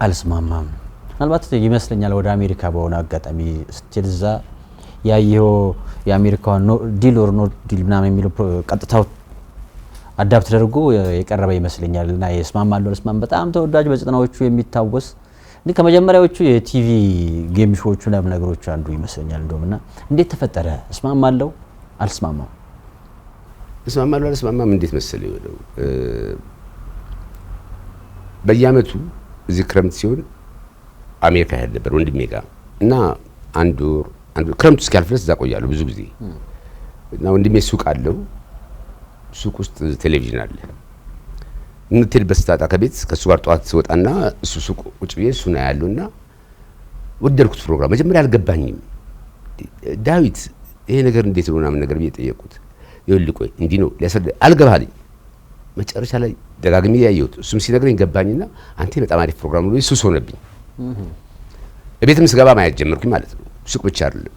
አልስማማም ምናልባት ይመስለኛል ወደ አሜሪካ በሆነ አጋጣሚ ስትልዛ ያየው የአሜሪካን ዲል ኦር ኖት ዲል ምናምን የሚለው ቀጥታው አዳፕት ተደርጎ የቀረበ ይመስለኛል እና የእስማማለሁ አልስማማም በጣም ተወዳጅ በ90ዎቹ የሚታወስ እንዴ ከመጀመሪያዎቹ የቲቪ ጌም ሾዎቹ እና ነገሮች አንዱ ይመስለኛል እንደውምና እንዴት ተፈጠረ እስማማለሁ አልስማማም? እስማማለሁ አልስማማም እንዴት መሰለኝ ወደው በየአመቱ እዚህ ክረምት ሲሆን አሜሪካ ሄድ ነበር ወንድሜ ጋር እና አንድ ክረምቱ እስኪያልፍ ድረስ እዛ ቆያለሁ ብዙ ጊዜ እና ወንድሜ ሱቅ አለው ሱቅ ውስጥ ቴሌቪዥን አለ እንትን በስታጣ ከቤት ከሱ ጋር ጧት ወጣና እሱ ሱቅ ቁጭ ብዬ እሱ ነው ያለውና ወደድኩት ፕሮግራም መጀመሪያ አልገባኝም ዳዊት ይሄ ነገር እንዴት ነው ምናምን ነገር ብዬ ጠየቅኩት ይልቆይ እንዲ ነው ለሰደ አልገባልኝ መጨረሻ ላይ ደጋግሜ ያየሁት እሱም ሲነግረኝ ገባኝና አንተ በጣም አሪፍ ፕሮግራም ነው እሱ ሆነብኝ እቤትም ስገባ ማየት ጀመርኩኝ ማለት ነው ሱቅ ብቻ አይደለም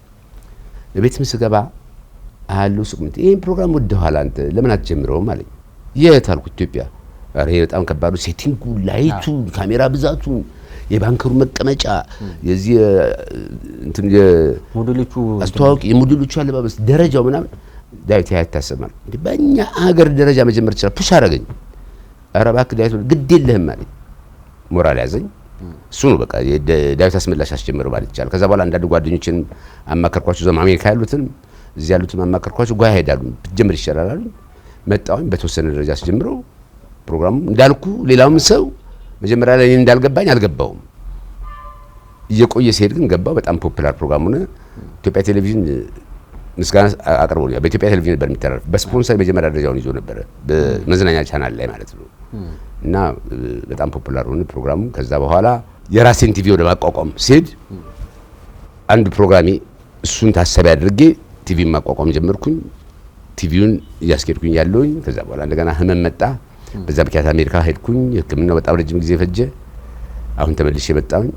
እቤትም ስገባ አሉ ሱቅ ምን ይሄን ፕሮግራም ወደኋላ አንተ ለምን አትጀምረውም አለኝ የት አልኩት ኢትዮጵያ አሬ በጣም ከባዱ ሴቲንጉ ላይቱ ካሜራ ብዛቱ የባንከሩ መቀመጫ የዚህ እንትን የሞዴሎቹ አስተዋውቂ የሞዴሎቹ አለባበስ ደረጃው ምናምን ዳዊት ያታሰማል እንዴ በእኛ ሀገር ደረጃ መጀመር ይችላል ፑሽ አረገኝ ኧረ እባክህ ዳዊት ግድ የለህም ማለት ሞራል ያዘኝ እሱ ነው በቃ ዳዊት አስመላሽ አስጀምረው ማለት ይችላል ከዛ በኋላ አንዳንድ ጓደኞችን አማከርኳቸው ዘማ አሜሪካ ያሉትን እዚህ ያሉትን አማከርኳቸው ጓይ ሄዳሉ ጀምር ይችላል አሉ መጣሁኝ በተወሰነ ደረጃ አስጀምረው ፕሮግራሙ እንዳልኩ ሌላውም ሰው መጀመሪያ ላይ እንዳልገባኝ አልገባውም እየቆየ ሲሄድ ግን ገባው በጣም ፖፑላር ፕሮግራም ሆነ ኢትዮጵያ ቴሌቪዥን ምስጋና አቀርቦ ነው በኢትዮጵያ ቴሌቪዥን ነበር የሚተላለፍ በስፖንሰር መጀመሪያ ደረጃውን ይዞ ነበር በመዝናኛ ቻናል ላይ ማለት ነው እና በጣም ፖፑላር ሆነ ፕሮግራሙ ከዛ በኋላ የራሴን ቲቪ ወደ ማቋቋም ሲሄድ አንድ ፕሮግራሚ እሱን ታሳቢ አድርጌ ቲቪ ማቋቋም ጀመርኩኝ ቲቪውን እያስኬድኩኝ ያለውኝ ከዛ በኋላ እንደገና ህመም መጣ በዛ ምክንያት አሜሪካ ሄድኩኝ ህክምናው በጣም ረጅም ጊዜ ፈጀ አሁን ተመልሼ መጣሁኝ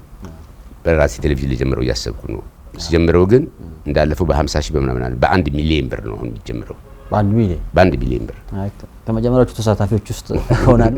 በራሴ ቴሌቪዥን ልጀምረው እያሰብኩ ነው ሲጀምረው ግን እንዳለፈው በ50 ሺህ በምናምን በ1 ሚሊዮን ብር ነው አሁን የሚጀምረው በ1 ሚሊዮን ብር ከመጀመሪያዎቹ ተሳታፊዎች ውስጥ ሆናሉ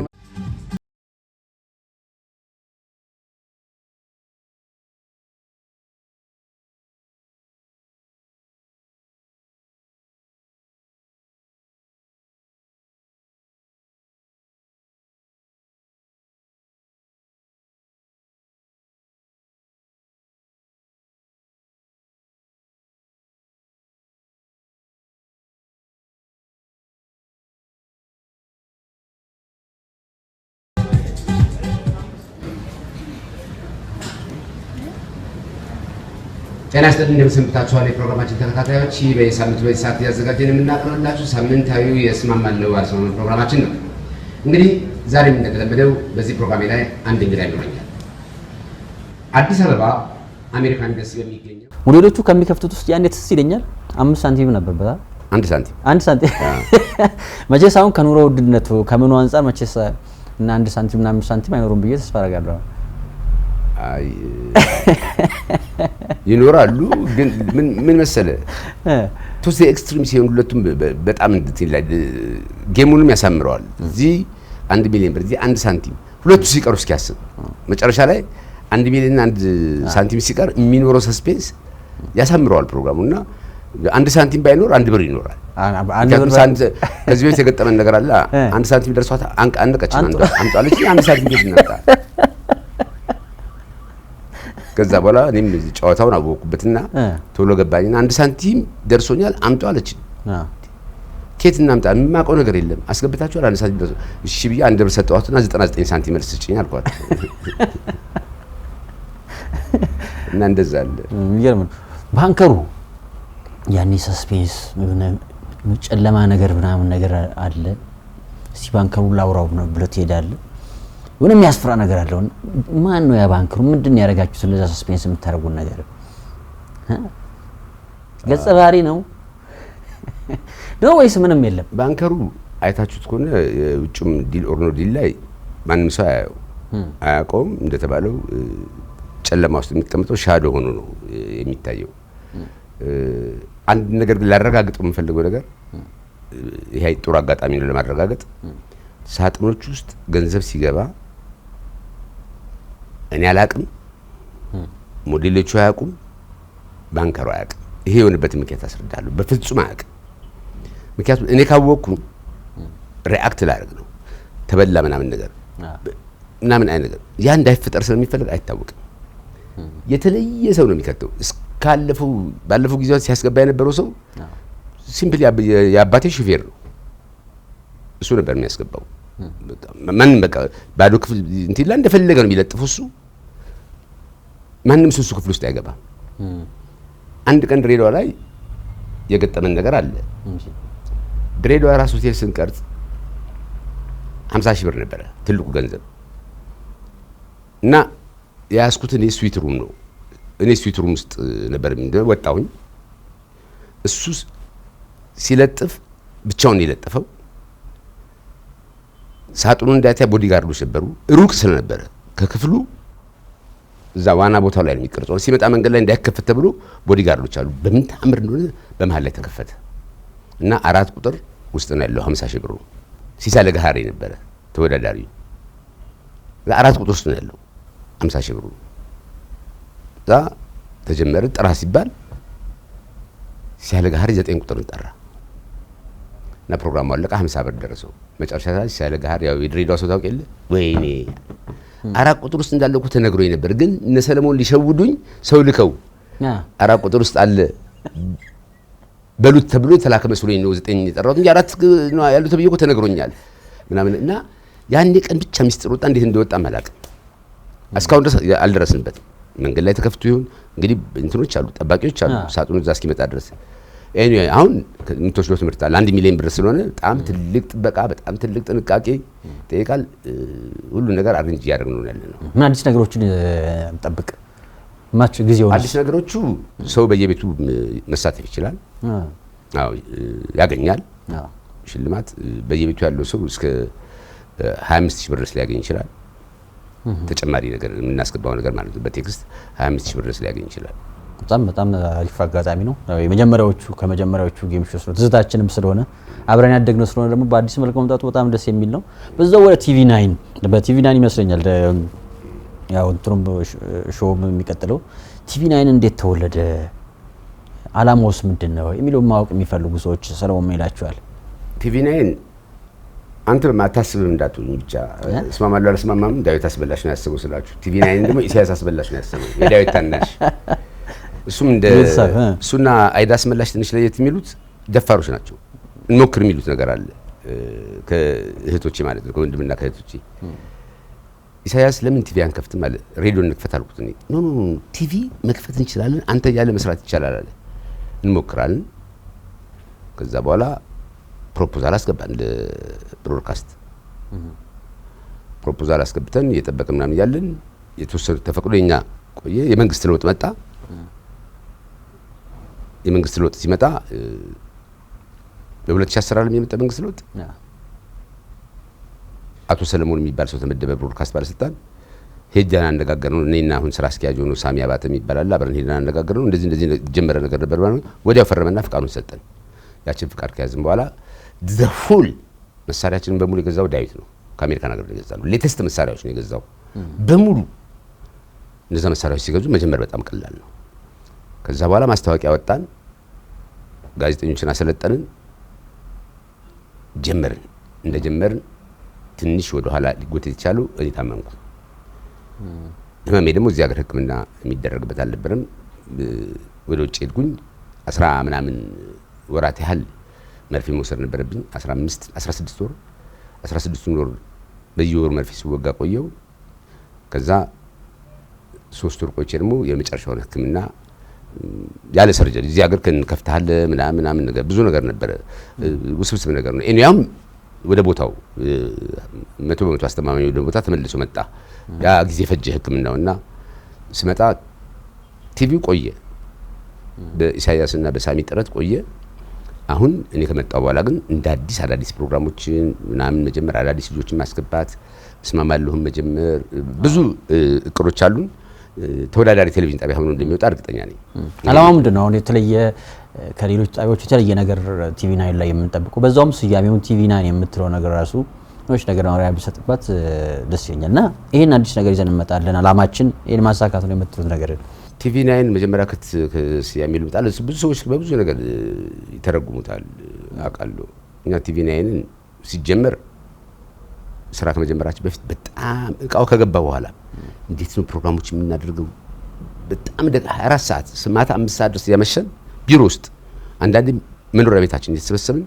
ጤና ይስጥልኝ እንደምሰምታችኋል የፕሮግራማችን ተከታታዮች በየሳምንቱ በዚህ ሰዓት ያዘጋጀን የምናቀርብላችሁ ሳምንታዊው የእስማማለሁ አልስማማም ፕሮግራማችን ነው እንግዲህ ዛሬም እንደተለመደው በዚህ ፕሮግራሜ ላይ አንድ እንግዳ ይኖረኛል አዲስ አበባ አሜሪካን ኤምባሲ በሚገኘው ሞዴሎቹ ከሚከፍቱት ውስጥ ያኔ ትስ ይለኛል 5 ሳንቲም ነበር በጣም 1 ሳንቲም መቼስ አሁን ከኑሮ ውድነቱ ከምኑ አንፃር መቼስ እና 1 ሳንቲም እና 5 ሳንቲም አይኖርም ብዬ ተስፋ አደርጋለሁ አይ ይኖራሉ ግን ምን መሰለ ቶስ ኤክስትሪም ሲሆን ሁለቱም በጣም እንትን ላይ ጌሙንም ያሳምረዋል እዚህ 1 ሚሊዮን ብር እዚህ 1 ሳንቲም ሁለቱ ሲቀሩ እስኪያስብ መጨረሻ ላይ 1 ሚሊዮን 1 ሳንቲም ሲቀር የሚኖረው ሰስፔንስ ያሳምረዋል ፕሮግራሙና 1 ሳንቲም ባይኖር 1 ብር ይኖራል። ከዚህ በፊት የገጠመን ነገር አለ። 1 ሳንቲም ደርሷት አንቀችን አንጣለች 1 ሳንቲም ቤት እናጣ። ከዛ በኋላ እኔም ጨዋታውን አወቅኩበትና ቶሎ ገባኝና 1 ሳንቲም ደርሶኛል አምጡ አለች። ኬት እናምጣ የማውቀው ነገር የለም አስገብታችሁ 1 ሳንቲም ደርሶ እሺ ብዬ 1 ብር ሰጠኋትና 99 ሳንቲም መልስ ስጭኝ አልኳት። እና እንደዛ አለ። ይገርም ባንከሩ ያኔ ሰስፔንስ ጨለማ ነገር ምናምን ነገር አለ። እስቲ ባንከሩ ላውራው ነው ብሎ ትሄዳለህ። ወንም የሚያስፈራ ነገር አለው። ማን ነው ያ ባንከሩ? ምንድነው ያደርጋችሁት እንደዛ ሰስፔንስ የምታደርጉት ነገር? ገጸ ባህሪ ነው ነው ወይስ ምንም የለም? ባንከሩ አይታችሁት ከሆነ ውጭም ዲል ኦር ኖ ዲል ላይ ማንም ሰው አያውቀውም። እንደተባለው ጨለማ ውስጥ የሚቀመጠው ሻዶ ሆኖ ነው የሚታየው። አንድ ነገር ላረጋግጥ የምፈልገው ነገር ይሄ ጥሩ አጋጣሚ ነው ለማረጋገጥ። ሳጥኖች ውስጥ ገንዘብ ሲገባ እኔ አላቅም፣ ሞዴሎቹ አያውቁም፣ ባንከሩ አያውቅም። ይሄ የሆነበት ምክንያት አስረዳለሁ። በፍጹም አያውቅም። ምክንያቱም እኔ ካወቅኩ ሪአክት ላደርግ ነው ተበላ ምናምን ነገር ምናምን አይነት ነገር ያ እንዳይፈጠር ስለሚፈልግ አይታወቅም። የተለየ ሰው ነው የሚከተው። ባለፈው ጊዜያት ሲያስገባ የነበረው ሰው ሲምፕሊ የአባቴ ሹፌር ነው። እሱ ነበር የሚያስገባው። ማንም በቃ ባዶ ክፍል እንትን ላይ እንደፈለገ ነው የሚለጥፈው እሱ። ማንም ሰው እሱ ክፍል ውስጥ አይገባም። አንድ ቀን ድሬዳዋ ላይ የገጠመን ነገር አለ። ድሬዳዋ ራስ ሆቴል ስንቀርጽ 50 ሺህ ብር ነበረ ትልቁ ገንዘብ እና ያስኩት እኔ ስዊት ሩም ነው። እኔ ስዊት ሩም ውስጥ ነበር ወጣሁኝ። እሱ ሲለጥፍ ብቻውን የለጠፈው ሳጥኑ እንዳይታይ ቦዲጋርዶች ነበሩ። ሩቅ ስለነበረ ከክፍሉ እዛ ዋና ቦታው ላይ ነው የሚቀርጸው። ሲመጣ መንገድ ላይ እንዳይከፈት ተብሎ ቦዲጋርዶች አሉ። በምን ተአምር እንደሆነ በመሃል ላይ ተከፈተ እና 4 ቁጥር ውስጥ ነው ያለው 50 ሺህ ብሩ። ሲሳለ ገሃሪ ነበረ ተወዳዳሪው። 4 ቁጥር ውስጥ ነው ያለው 50 ሺህ ብሩ። እዛ ተጀመረ። ጥራ ሲባል ሲሳለ ገሃሪ 9 ቁጥርን ጠራ እና ፕሮግራሙ አለቀ። 50 ብር ደረሰው። መጨረሻ ላይ ሲሳለ ገሃሪ ያው የድሬዳዋ ሰው ታውቅ የለ ወይኔ 4 ቁጥር ውስጥ እንዳለው እኮ ተነግሮኝ ነበር፣ ግን እነ ሰለሞን ሊሸውዱኝ ሰው ልከው 4 ቁጥር ውስጥ አለ በሉት ተብሎ የተላከ መስሎኝ ነው 9 የጠራሁት እንጂ 4 ነው ያሉት ተብዬ እኮ ተነግሮኛል ምናምን እና ያኔ ቀን ብቻ ሚስጥር ወጣ። እንዴት እንደወጣ አላውቅም። እስካሁን ድረስ አልደረስንበትም። መንገድ ላይ ተከፍቶ ይሁን እንግዲህ እንትኖች አሉ፣ ጠባቂዎች አሉ ሳጥኑ እዛ እስኪመጣ ድረስ። ኤኒዌይ አሁን የምትወስደው ትምህርት አለ። 1 ሚሊዮን ብር ስለሆነ በጣም ትልቅ ጥበቃ፣ በጣም ትልቅ ጥንቃቄ ይጠይቃል። ሁሉ ነገር አሬንጅ እያደረግን ነው ያለነው። ምን አዲስ ነገሮችን እንጠብቅ? ማች ጊዜው አዲስ ነገሮቹ ሰው በየቤቱ መሳተፍ ይችላል። አዎ ያገኛል ሽልማት። በየቤቱ ያለው ሰው እስከ 25000 ብር ድረስ ሊያገኝ ይችላል። ተጨማሪ ነገር የምናስገባው ነገር ማለት ነው። በቴክስት 25000 ብር ድረስ ሊያገኝ ይችላል። በጣም አሪፍ አጋጣሚ ነው። ከመጀመሪያዎቹ ጌም ሾው ነው ትዝታችንም ስለሆነ አብረን ያደግነው ስለሆነ ደግሞ በአዲስ መልክ መምጣቱ በጣም ደስ የሚል ነው። በዛው ወደ በቲቪ9 ይመስለኛል ያው እንትሩም ሾው የሚቀጥለው። ቲቪ9 እንዴት ተወለደ? አላማውስ ምንድነው የሚለው ማወቅ የሚፈልጉ ሰዎች ሰለሞን ይላቸዋል። ቲቪ9 አንተ ማታስብም እንዳትሉኝ ብቻ እስማማለሁ አልስማማም። ዳዊት አስበላሽ ነው ያሰበው ስላችሁ፣ ቲቪ9 ደግሞ ኢሳያስ አስበላሽ ነው ያሰበው፣ የዳዊት ታናሽ። እሱም እንደ እሱና አይዳ አስመላሽ ትንሽ ለየት የሚሉት ደፋሮች ናቸው። እንሞክር የሚሉት ነገር አለ ከእህቶቼ ማለት ነው፣ ከወንድምና ከእህቶቼ። ኢሳያስ ለምን ቲቪ አንከፍትም አለ። ሬዲዮ እንክፈት አልኩት እኔ። ኖ ቲቪ መክፈት እንችላለን፣ አንተ ያለ መስራት ይቻላል አለ። እንሞክራለን። ከዛ በኋላ ፕሮፖዛል አስገባን ለብሮድካስት። ፕሮፖዛል አስገብተን እየጠበቅን ምናምን እያለን የተወሰኑ ተፈቅዶ የኛ ቆየ። የመንግስት ለውጥ መጣ። የመንግስት ለውጥ ሲመጣ በ2010 ዓለም የመጣ መንግስት ለውጥ አቶ ሰለሞን የሚባል ሰው ተመደበ ብሮድካስት ባለስልጣን። ሄደን አነጋገርነው። እኔና አሁን ስራ አስኪያጅ ሆኖ ሳሚ አባተ የሚባል አለ። አብረን ሄደን አነጋገርነው። እንደዚህ ጀመረ ነገር ነበር ማለት ነው። ወዲያው ፈረመና ፍቃዱን ሰጠን። ያችን ፍቃድ ከያዝን በኋላ ዘፉል መሳሪያችንን በሙሉ የገዛው ዳዊት ነው። ከአሜሪካን ሀገር የገዛው ሌቴስት መሳሪያዎች ነው የገዛው በሙሉ። እነዛ መሳሪያዎች ሲገዙ መጀመር በጣም ቀላል ነው። ከዛ በኋላ ማስታወቂያ ወጣን፣ ጋዜጠኞችን አሰለጠንን፣ ጀመርን። እንደጀመርን ትንሽ ወደ ኋላ ሊጎተት ይቻሉ እኔ ታመምኩ። ህመሜ ደግሞ እዚህ ሀገር ሕክምና የሚደረግበት አልነበረም። ወደ ውጭ ሄድኩኝ። 10 ምናምን ወራት ያህል መርፌ መውሰድ ነበረብኝ። 16 ወር 16 ወር በየወሩ መርፌ ሲወጋ ቆየው። ከዛ 3 ወር ቆይቼ ደግሞ የመጨረሻውን ሕክምና ያለ ሰርጀሪ እዚህ ሀገር ከፍተሃል ምናምን ነገር ብዙ ነገር ነበረ። ውስብስብ ነገር ነው። እኔም ወደ ቦታው 100% አስተማማኝ ወደ ቦታ ተመልሶ መጣ። ያ ጊዜ ፈጀ ሕክምናውና ስመጣ ቲቪው ቆየ። በኢሳያስና በሳሚ ጥረት ቆየ። አሁን እኔ ከመጣው በኋላ ግን እንደ አዳዲስ ፕሮግራሞችን ምናምን መጀመር፣ አዳዲስ ልጆችን ማስገባት፣ እስማማለሁም መጀመር ብዙ እቅዶች አሉን። ተወዳዳሪ ቴሌቪዥን ጣቢያ ሆኖ እንደሚወጣ እርግጠኛ ነኝ። አላማው ምንድነው? አሁን የተለየ ከሌሎች ጣቢያዎች የተለየ ነገር ቲቪ9 ላይ የምንጠብቀው በዛውም ስያሜውን ቲቪ9 የምትለው ነገር ራሱ ነው ነገር ማውሪያ ቢሰጥባት ደስ ይለኛልና ይሄን አዲስ ነገር ይዘን እንመጣለን። አላማችን ይሄን ማሳካት ነው የምትሉት ነገር ቲቪ9 መጀመሪያ ከስያሜ ልምጣል። ብዙ ሰዎች በብዙ ነገር ይተረጉሙታል አውቃለሁ። እኛ ቲቪ9ን ሲጀመር ስራ ከመጀመራችን በፊት በጣም እቃው ከገባ በኋላ እንዴት ነው ፕሮግራሞች የምናደርገው? በጣም 24 ሰዓት ማታ 5 ሰዓት ድረስ ያመሸን ቢሮ ውስጥ አንዳንዴ መኖሪያ ቤታችን እየተሰበሰብን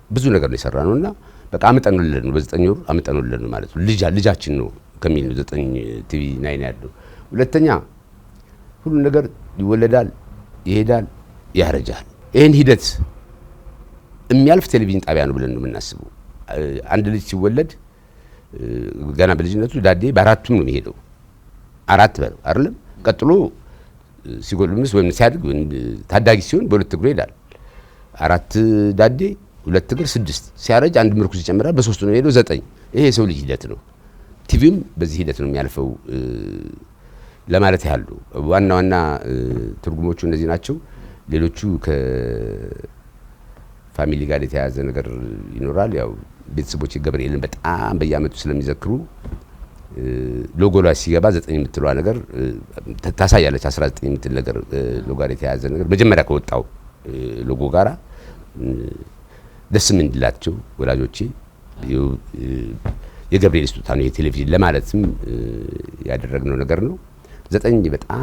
ብዙ ነገር ነው የሰራነውና በቃ አመጣንልን ነው። በ9 ወር አመጣንልን ማለት ነው። ልጃችን ነው ከሚል 9 ቲቪ9 ያለው። ሁለተኛ ሁሉ ነገር ይወለዳል፣ ይሄዳል፣ ያረጃል። ይሄን ሂደት የሚያልፍ ቴሌቪዥን ጣቢያ ነው ብለን ነው የምናስበው። አንድ ልጅ ሲወለድ ገና በልጅነቱ ዳዴ በአራቱም ነው የሚሄደው። 4 በለው አይደለም። ቀጥሎ ሲጎልምስ ወይም ሲያድግ ታዳጊ ሲሆን በ2 እግሩ ይሄዳል። 4 ዳዴ 2 እግር 6 ሲያረጅ አንድ ምርኩዝ ይጨምራል። በ3 ነው የሚሄደው 9። ይሄ የሰው ልጅ ሂደት ነው። ቲቪም በዚህ ሂደት ነው የሚያልፈው ለማለት ያህል ዋና ትርጉሞቹ እነዚህ ናቸው። ሌሎቹ ከፋሚሊ ጋር የተያያዘ ነገር ይኖራል። ያው ቤተሰቦች ገብርኤልን በጣም በየአመቱ ስለሚዘክሩ ሎጎ ላይ ሲገባ 9 የምትለዋ ነገር ታሳያለች። 19 የምትል ነገር ሎጎ ጋር የተያያዘ ነገር መጀመሪያ ከወጣው ሎጎ ጋራ ደስም እንዲላቸው ወላጆቼ የገብርኤል ስጦታ ነው የቴሌቪዥን ለማለትም ያደረግነው ነገር ነው። 9 በጣም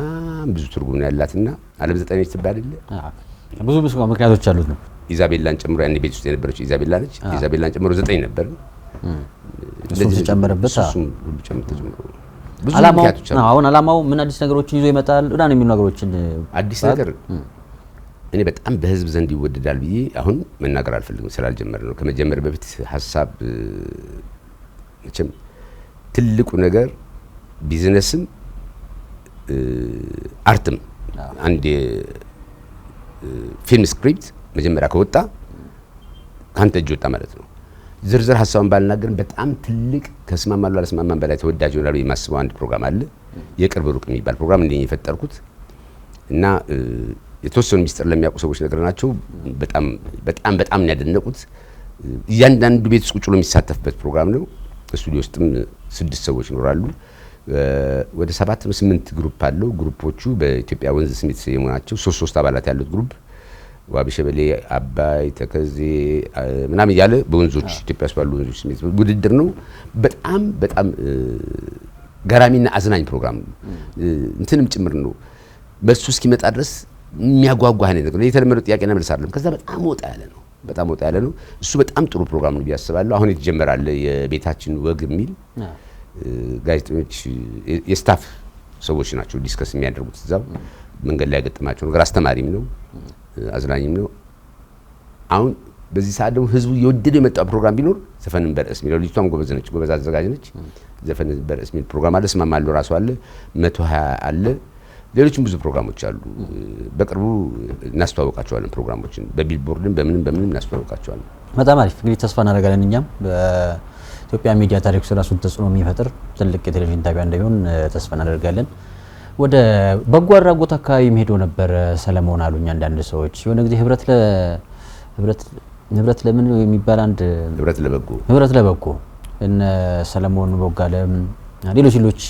ብዙ ትርጉም ነው ያላትና ዓለም 9 ትባል አይደል? ብዙ ምክንያቶች አሉት ነው። ኢዛቤላን ጨምሮ ያኔ ቤት ውስጥ የነበረችው ኢዛቤላ ነች። ኢዛቤላን ጨምሮ 9 ነበር። እሱም ተጨመረበት። እሱም ሁሉ ተጨምሮ ብዙ አላማው ምክንያቶች አሉ። አሁን አላማው ምን አዲስ ነገሮችን ይዞ ይመጣል እና የሚሉ ነገሮችን አዲስ ነገር እኔ በጣም በህዝብ ዘንድ ይወደዳል ብዬ አሁን መናገር አልፈልግም ስላልጀመረ ነው። ከመጀመር በፊት ሀሳብ መቼም ትልቁ ነገር ቢዝነስም አርትም አንድ ፊልም ስክሪፕት መጀመሪያ ከወጣ ካንተ እጅ ወጣ ማለት ነው። ዝርዝር ሀሳቡን ባልናገርም በጣም ትልቅ ከስማማሉ አለስማማን በላይ ተወዳጅ ይሆናል የማስበው አንድ ፕሮግራም አለ። የቅርብ ሩቅ የሚባል ፕሮግራም እንደኝ የፈጠርኩት እና የተወሰኑ ሚስጥር ለሚያውቁ ሰዎች ነገር ናቸው። በጣም ያደነቁት እያንዳንዱ ቤት ውስጥ ቁጭ ብሎ የሚሳተፍበት ፕሮግራም ነው። ስቱዲዮ ውስጥም 6 ሰዎች ይኖራሉ። ወደ 7 ነው 8 ግሩፕ አለው። ግሩፖቹ በኢትዮጵያ ወንዝ ስም የተሰየሙ ናቸው። 3 አባላት ያሉት ግሩፕ ዋቢ ሸበሌ፣ አባይ፣ ተከዜ ምናምን እያለ በወንዞች ኢትዮጵያ ውስጥ ባሉ ወንዞች ስም ውድድር ነው። በጣም ገራሚና አዝናኝ ፕሮግራም ነው። እንትንም ጭምር ነው። መልሱ እስኪመጣ ድረስ የሚያጓጓ አይነት ነገር ነው። የተለመደው ጥያቄና መልስ አይደለም። ከዛ በጣም ወጣ ያለ ነው። እሱ በጣም ጥሩ ፕሮግራም ነው ብያስባለሁ። አሁን የተጀመራለ የቤታችን ወግ የሚል ጋዜጠኞች የስታፍ ሰዎች ናቸው ዲስከስ የሚያደርጉት እዛው መንገድ ላይ ያገጠማቸው ነገር አስተማሪም ነው አዝናኝም ነው። አሁን በዚህ ሰዓት ደግሞ ህዝቡ የወደደ የመጣው ፕሮግራም ቢኖር ዘፈንን በርዕስ የሚለው ልጅቷም ጎበዝ አዘጋጅ ነች። ዘፈንን በርዕስ የሚል ፕሮግራም አለ። እስማማለሁ ራሱ አለ። 120 አለ። ሌሎችም ብዙ ፕሮግራሞች አሉ። በቅርቡ እናስተዋውቃቸዋለን። ፕሮግራሞችን በቢልቦርድም በምንም እናስተዋውቃቸዋለን። በጣም አሪፍ። እንግዲህ ተስፋ እናደርጋለን እኛም በኢትዮጵያ ሚዲያ ታሪክ ውስጥ ራሱን ተጽዕኖ የሚፈጥር ትልቅ የቴሌቪዥን ጣቢያ እንደሚሆን ተስፋ እናደርጋለን። ወደ በጎ አድራጎት አካባቢ ሄዶ ነበር ሰለሞን አሉኝ አንዳንድ ሰዎች። የሆነ ጊዜ ህብረት ለምን የሚባል አንድ ህብረት ለበጎ እነ ሰለሞን ቦጋለም ሌሎች እንትኖች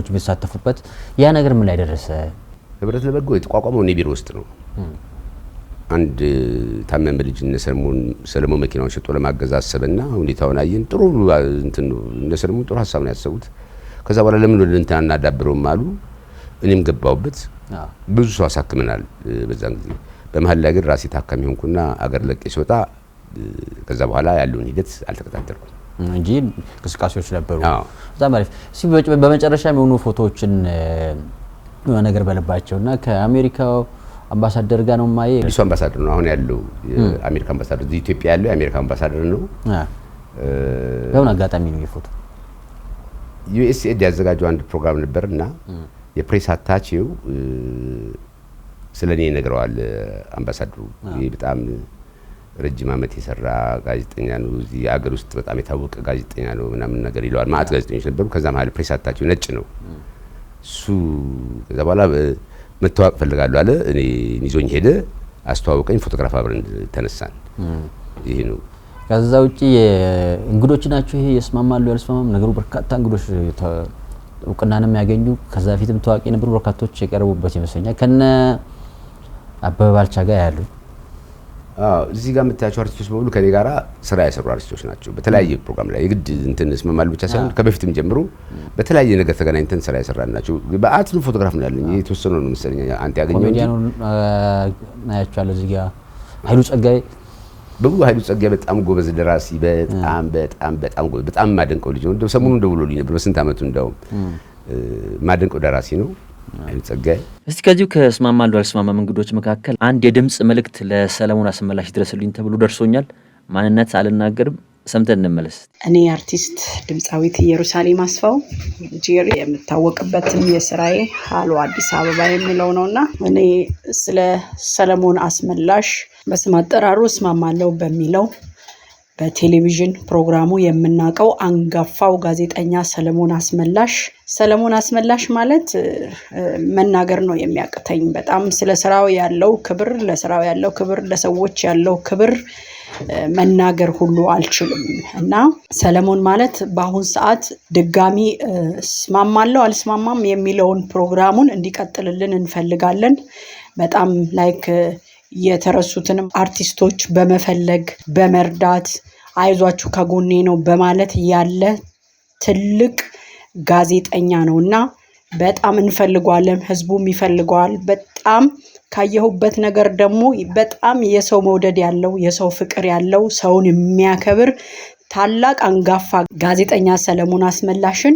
የሚሳተፉበት ያ ነገር ምን ላይ ደረሰ? ህብረት ለበጎ የተቋቋመው እኔ ቢሮ ውስጥ ነው። አንድ ታመመ ልጅ ሰለሞን መኪናውን ሸጦ ለማገዝ አሰበና ሁኔታውን አየን። ጥሩ እንትን እነ ሰለሞን ጥሩ ሀሳብ ነው ያሰቡት። ከዛ በኋላ ለምን ወደ እንትን አናዳብረውም አሉ። እኔም ገባሁበት። ብዙ ሰው አሳክመናል በዛን ጊዜ። በመሀል ላይ ግን ራሴ ታካሚ ሆንኩና አገር ለቄ ሲወጣ ከዛ በኋላ ያለውን ሂደት አልተከታተልኩም እንጂ እንቅስቃሴዎች ነበሩ። በጣም አሪፍ። በመጨረሻ የሚሆኑ ፎቶዎችን ነገር በለባቸውና ከአሜሪካው አምባሳደር ጋር ነው ማየ አዲሱ አምባሳደር ነው አሁን ያለው የአሜሪካ አምባሳደር እዚህ ኢትዮጵያ ያለው የአሜሪካ አምባሳደር ነው። በምን አጋጣሚ ነው የፎቶ? ዩኤስኤድ ያዘጋጀው አንድ ፕሮግራም ነበርና የፕሬስ አታቺው ስለኔ ነግረዋል አምባሳደሩ። ይሄ በጣም ረጅም ዓመት የሰራ ጋዜጠኛ ነው፣ እዚህ ሀገር ውስጥ በጣም የታወቀ ጋዜጠኛ ነው ምናምን ነገር ይለዋል። ማአት ጋዜጠኞች ነበሩ። ከዛ መሀል ፕሬስ አታቺው ነጭ ነው እሱ። ከዛ በኋላ መተዋወቅ ፈልጋለሁ አለ። እኔ ይዞኝ ሄደ፣ አስተዋወቀኝ፣ ፎቶግራፍ አብረን ተነሳን። ይሄ ነው። ከዛ ውጪ እንግዶች ናቸው ይሄ ይስማማሉ ያልስማማም ነገሩ በርካታ እንግዶች እውቅናንም ያገኙ ከዛ ፊትም ታዋቂ የነበሩ በርካቶች የቀረቡበት ይመስለኛል። ከነ አበበ ባልቻ ጋር ያሉ እዚህ ጋር የምታያቸው አርቲስቶች በሙሉ ከኔ ጋራ ስራ ያሰሩ አርቲስቶች ናቸው። በተለያየ ፕሮግራም ላይ የግድ እንትን እስማማሉ ብቻ ሳይሆን ከበፊትም ጀምሮ በተለያየ ነገር ተገናኝተን ስራ ያሰራን ናቸው። በአትኑ ፎቶግራፍ ነው ያለኝ። የተወሰነ ነው መሰለኝ አንተ ያገኘው እንጂ ኮሜዲያኑ ናያቻለ እዚህ ጋር ኃይሉ ጸጋይ ኃይሉ ጸጋይ በጣም ጎበዝ ደራሲ፣ በጣም ጎበዝ፣ በጣም ማደንቀው ልጅ ነው። እንደው ሰሞኑን ደውሎልኝ ነበር በስንት አመቱ እንደውም ማደንቀው ደራሲ ነው ኃይሉ ጸጋይ። እስቲ ከዚሁ ከስማማሉ አልስማማም እንግዶች መካከል አንድ የድምጽ መልእክት ለሰለሞን አስመላሽ ድረስልኝ ተብሎ ደርሶኛል። ማንነት አልናገርም፣ ሰምተን እንመለስ። እኔ አርቲስት ድምፃዊት ኢየሩሳሌም አስፋው ጄሪ የምታወቅበትም የስራዬ ሃሎ አዲስ አበባ የሚለው ነውና እኔ ስለ ሰለሞን አስመላሽ በስም አጠራሩ እስማማለሁ በሚለው በቴሌቪዥን ፕሮግራሙ የምናውቀው አንጋፋው ጋዜጠኛ ሰለሞን አስመላሽ ማለት መናገር ነው የሚያቅተኝ። በጣም ስለ ስራው ያለው ክብር፣ ለስራው ያለው ክብር፣ ለሰዎች ያለው ክብር መናገር ሁሉ አልችልም እና ሰለሞን ማለት በአሁን ሰዓት ድጋሚ እስማማለሁ አልስማማም የሚለውን ፕሮግራሙን እንዲቀጥልልን እንፈልጋለን። በጣም ላይክ የተረሱትንም አርቲስቶች በመፈለግ በመርዳት አይዟችሁ ከጎኔ ነው በማለት ያለ ትልቅ ጋዜጠኛ ነውና በጣም እንፈልገዋለን። ህዝቡም ይፈልገዋል። በጣም ካየሁበት ነገር ደግሞ በጣም የሰው መውደድ ያለው የሰው ፍቅር ያለው ሰውን የሚያከብር ታላቅ አንጋፋ ጋዜጠኛ ሰለሞን አስመላሽን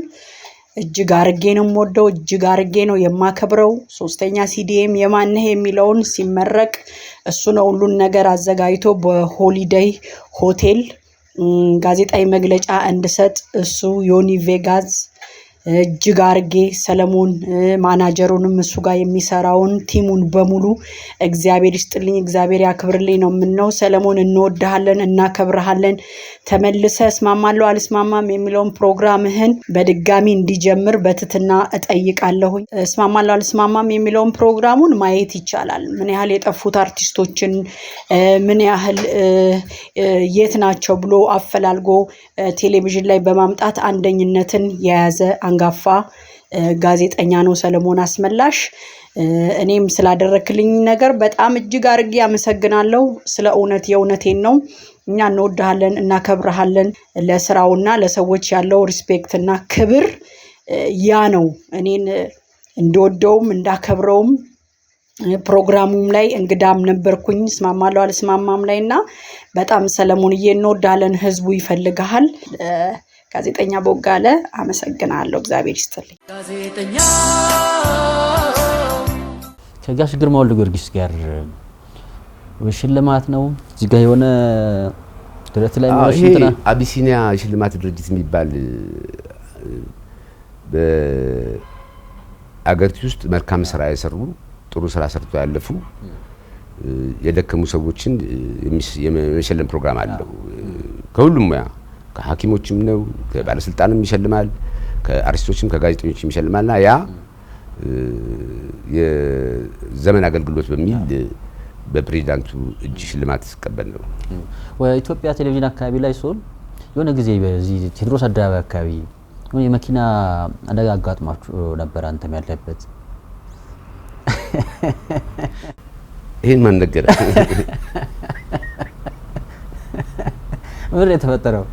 እጅግ አርጌ ነው የምወደው፣ እጅግ አርጌ ነው የማከብረው። 3ኛ ሲዲኤም የማነህ የሚለውን ሲመረቅ እሱ ነው ሁሉን ነገር አዘጋጅቶ በሆሊዴይ ሆቴል ጋዜጣዊ መግለጫ እንድሰጥ እሱ ዮኒ ቬጋዝ እጅግ አርጌ ሰለሞን ማናጀሩንም እሱ ጋር የሚሰራውን ቲሙን በሙሉ እግዚአብሔር ይስጥልኝ፣ እግዚአብሔር ያክብርልኝ ነው የምንለው። ሰለሞን እንወድሃለን፣ እናከብርሃለን። ተመልሰ እስማማለሁ አልስማማም የሚለውን ፕሮግራምህን በድጋሚ እንዲጀምር በትትና እጠይቃለሁኝ። እስማማለሁ አልስማማም የሚለውን ፕሮግራሙን ማየት ይቻላል። ምን ያህል የጠፉት አርቲስቶችን ምን ያህል የት ናቸው ብሎ አፈላልጎ ቴሌቪዥን ላይ በማምጣት አንደኝነትን የያዘ አንጋፋ ጋዜጠኛ ነው ሰለሞን አስመላሽ። እኔም ስላደረክልኝ ነገር በጣም እጅግ አርጌ አመሰግናለሁ። ስለ እውነት የእውነቴን ነው። እኛ እንወድሃለን፣ እናከብርሃለን። ለስራውና ለሰዎች ያለው ሪስፔክት እና ክብር ያ ነው እኔን እንደወደውም እንዳከብረውም። ፕሮግራሙም ላይ እንግዳም ነበርኩኝ እስማማለሁ አልስማማም ላይና በጣም ሰለሞንዬ እንወድሃለን፣ ህዝቡ ይፈልግሃል። ጋዜጠኛ ቦጋለ አመሰግናለሁ። እግዚአብሔር ይስጥልኝ። ጋዜጠኛ ከጋሽ ግርማ ወልደ ጊዮርጊስ ጋር ሽልማት ነው እዚህ ጋር የሆነ ድረት ላይ ነው ሽልማት ነው። አቢሲኒያ ሽልማት ድርጅት የሚባል በአገሪቱ ውስጥ መልካም ስራ የሰሩ ጥሩ ስራ ሰርቶ ያለፉ የደከሙ ሰዎችን የሚሸልም ፕሮግራም አለው። ከሁሉም ሙያ ከሐኪሞችም ነው፣ ከባለስልጣንም ይሸልማል፣ ከአርቲስቶችም ከጋዜጠኞችም ይሸልማልና ያ የዘመን አገልግሎት በሚል በፕሬዝዳንቱ እጅ ሽልማት ተቀበል ነው። ወኢትዮጵያ ቴሌቪዥን አካባቢ ላይ ሶል የሆነ ጊዜ በዚህ ቴዎድሮስ አደባባይ አካባቢ የመኪና አደጋ አጋጥሟችሁ ነበር አንተም ያለበት? ይሄን ማን ነገረ? ምን የተፈጠረው?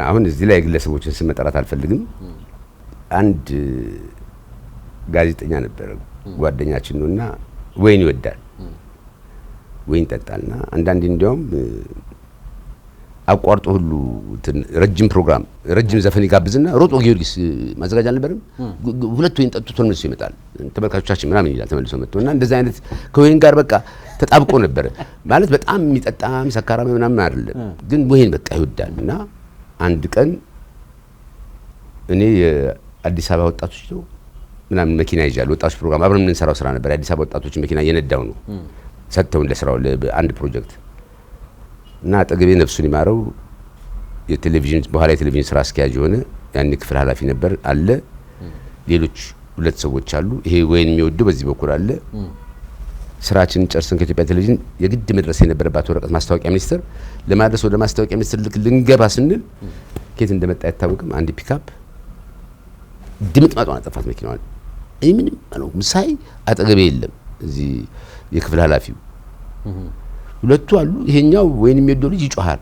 አሁን እዚህ ላይ ግለሰቦችን ስም መጠራት አልፈልግም። አንድ ጋዜጠኛ ነበር ጓደኛችን ነውና ወይን ይወዳል። ወይን ጠጣልና አንዳንዴ እንዲያውም አቋርጦ ሁሉ ረጅም ፕሮግራም ረጅም ዘፈን ይጋብዝና ሮጦ ጊዮርጊስ ማዘጋጃ አልነበረም ሁለት ወይን ጠጥቶ ተመልሶ ይመጣል። ተመልካቾቻችን ምናምን ይላል ተመልሶ መጥቶና እንደዛ አይነት ከወይን ጋር በቃ ተጣብቆ ነበር ማለት በጣም የሚጠጣም ሰካራም ምናምን አይደለም፣ ግን ወይን በቃ ይወዳልና አንድ ቀን እኔ የአዲስ አበባ ወጣቶች ነው ምናምን መኪና ይዣለሁ። ወጣቶች ፕሮግራም አብረን የምንሰራው ስራ ነበር። የአዲስ አበባ ወጣቶች መኪና እየነዳው ነው ሰጥተው ለስራው ለአንድ ፕሮጀክት እና አጠገቤ ነፍሱን ይማረው የቴሌቪዥን በኋላ የቴሌቪዥን ስራ አስኪያጅ የሆነ ያኔ ክፍል ኃላፊ ነበር አለ። ሌሎች ሁለት ሰዎች አሉ። ይሄ ወይን የሚወደው በዚህ በኩል አለ። ስራችንን ጨርሰን ከኢትዮጵያ ቴሌቪዥን የግድ መድረስ የነበረባት ወረቀት ማስታወቂያ ሚኒስቴር ለማድረስ ወደ ማስታወቂያ ሚኒስቴር ልንገባ ስንል ከየት እንደመጣ አይታወቅም። አንድ ፒካፕ ድምጥ ማጧን አጠፋት መኪናዋን። እኔ ምንም አልሆንኩም። ሳይ አጠገቤ የለም እዚህ የክፍል ኃላፊው ሁለቱ አሉ። ይሄኛው ወይን የሚወደው ልጅ ይጮሃል፣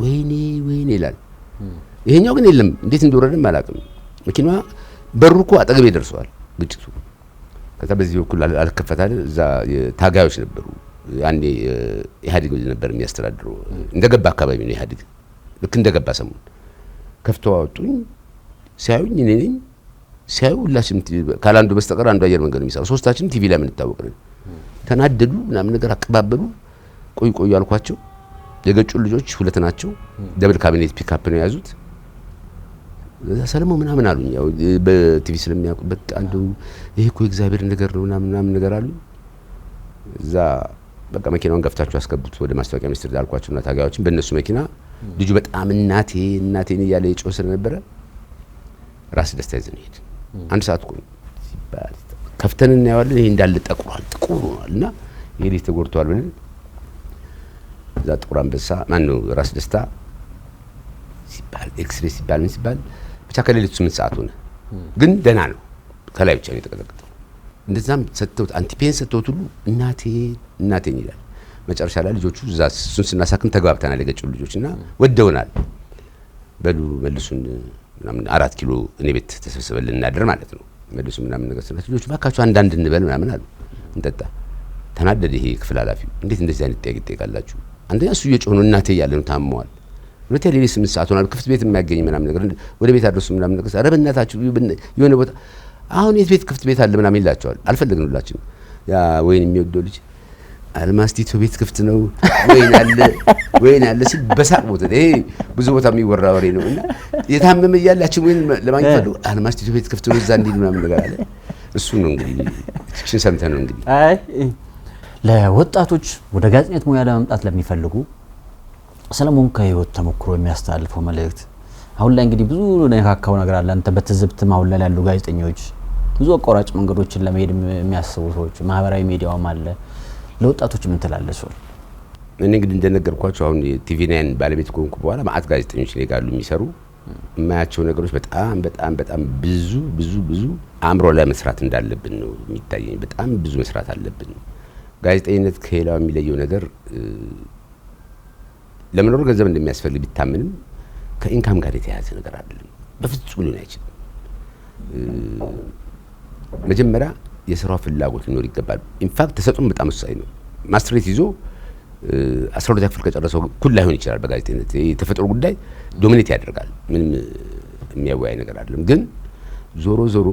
ወይኔ ወይኔ ይላል። ይሄኛው ግን የለም። እንዴት እንደወረደም አላውቅም። መኪናዋ በሩ እኮ አጠገቤ ደርሰዋል ግጭቱ። ከዛ በዚህ በኩል አልከፈታለ። እዛ ታጋዮች ነበሩ። ያኔ ኢህአዴግ ነበር የሚያስተዳድረው። እንደገባ አካባቢ ነው ኢህአዴግ። ልክ እንደገባ ሰሞን ከፍተው አወጡኝ። ሲያዩኝ እኔ ነኝ። ሲያዩ ሁላችንም ካላንዱ በስተቀር አንዱ አየር መንገድ የሚሰራው ሶስታችንም ቲቪ ላይ ምን ተታወቀን። ተናደዱ ምናምን ነገር አቀባበሉ። ቆይ አልኳቸው። የገጩ ልጆች ሁለት ናቸው። ደብል ካቢኔት ፒካፕ ነው የያዙት። ሰለሞን ምናምን አሉኝ። ያው በቲቪ ስለሚያውቁ በቃ እንደው ይሄ እኮ እግዚአብሔር ነገር ነው ምናምን ነገር አሉኝ። እዛ በቃ መኪናውን ገፍታችሁ አስገቡት ወደ ማስታወቂያ ሚኒስቴር አልኳቸውና ታጋዮችን በእነሱ መኪና ልጁ በጣም እናቴን እያለ የጮህ ስለነበረ ራስ ደስታ ይዘን ሄድ። አንድ ሰዓት እኮ ሲባል ከፍተን እናየዋለን። ይሄ እንዳለ ጠቁሯል፣ ጥቁር ሆኗልና ይሄ ልጅ ተጎድቷል ብለን እዛ ጥቁር አንበሳ ማን ነው ራስ ደስታ ሲባል ኤክስሬ ሲባል ምን ሲባል ብቻ ከሌሊቱ 8 ሰዓት ሆነ። ግን ደህና ነው፣ ከላይ ብቻ ነው የተቀጠቀጠው። እንደዛም ሰጥተውት አንቲፔን ሰጥተውት ሁሉ እናቴን ይላል። መጨረሻ ላይ ልጆቹ እዛ እሱን ስናሳክም ተግባብተናል። የገጩ ልጆችና ወደውናል። በሉ መልሱን ምናምን 4 ኪሎ እኔ ቤት ተሰብስበልን እናድር ማለት ነው። መልሱ ምናምን ነገር ስናት ልጆቹ ባካችሁ አንዳንድ እንበል ምናምን አሉ። እንጠጣ። ተናደደ ይሄ ክፍል ኃላፊው። እንዴት እንደዚህ አይነት ጥያቄ ትጠይቃላችሁ? አንደኛ እሱ እየጮህ ነው እናቴ እያለ ነው ታመዋል። ሁለተኛ ሌሊት 8 ሰዓት ሆኗል። ክፍት ቤት የማያገኝ ምናምን ነገር ወደ ቤት አድርሱ ምናምን ነገር ኧረ በእናታችሁ የሆነ ቦታ አሁን የት ቤት ክፍት ቤት አለ ምናምን ይላቸዋል። አልፈለግን ሁላችን። ያ ወይን የሚወደው ልጅ አልማስቲቶ ቤት ክፍት ነው ወይን አለ ሲል በሳቅ ቦታ ይሄ ብዙ ቦታ የሚወራ ወሬ ነው። እና የታመመ እያላችሁ ወይን ለማግኘት ፈልጉ አልማስቲቶ ቤት ክፍት ነው እዛ እንዲል ምናምን ነገር አለ። እሱ ነው እንግዲህ እቺን ሰምተን ነው እንግዲህ አይ ለወጣቶች ወደ ጋዜጠኝነት ሙያ ለመምጣት ለሚፈልጉ ሰለሞን ከህይወት ተሞክሮ የሚያስተላልፈው መልእክት አሁን ላይ እንግዲህ ብዙ ነካካው ነገር አለ። አንተ በትዝብት ማውል ላይ ያሉ ጋዜጠኞች ብዙ አቋራጭ መንገዶችን ለመሄድ የሚያስቡ ሰዎች ማህበራዊ ሚዲያውም አለ። ለወጣቶች ምን ትላለህ? እኔ እንግዲህ እንደነገርኳቸው አሁን ቲቪ9 ባለቤት ከሆንኩ በኋላ ማአት ጋዜጠኞች ላይ ጋሉ የሚሰሩ የማያቸው ነገሮች በጣም ብዙ አእምሮ ላይ መስራት እንዳለብን ነው የሚታየኝ። በጣም ብዙ መስራት አለብን። ጋዜጠኝነት ከሌላው የሚለየው ነገር ለመኖር ገንዘብ እንደሚያስፈልግ ቢታመንም ከኢንካም ጋር የተያያዘ ነገር አይደለም። በፍጹም ሊሆን አይችልም። መጀመሪያ የስራው ፍላጎት ሊኖር ይገባል። ኢንፋክት ተሰጥቶም በጣም ወሳኝ ነው። ማስትሬት ይዞ 12 ክፍል ከጨረሰው እኩል ላይሆን ይችላል። በጋዜጠኝነት የተፈጥሮ ጉዳይ ዶሚኔት ያደርጋል። ምንም የሚያወያይ ነገር አይደለም። ግን ዞሮ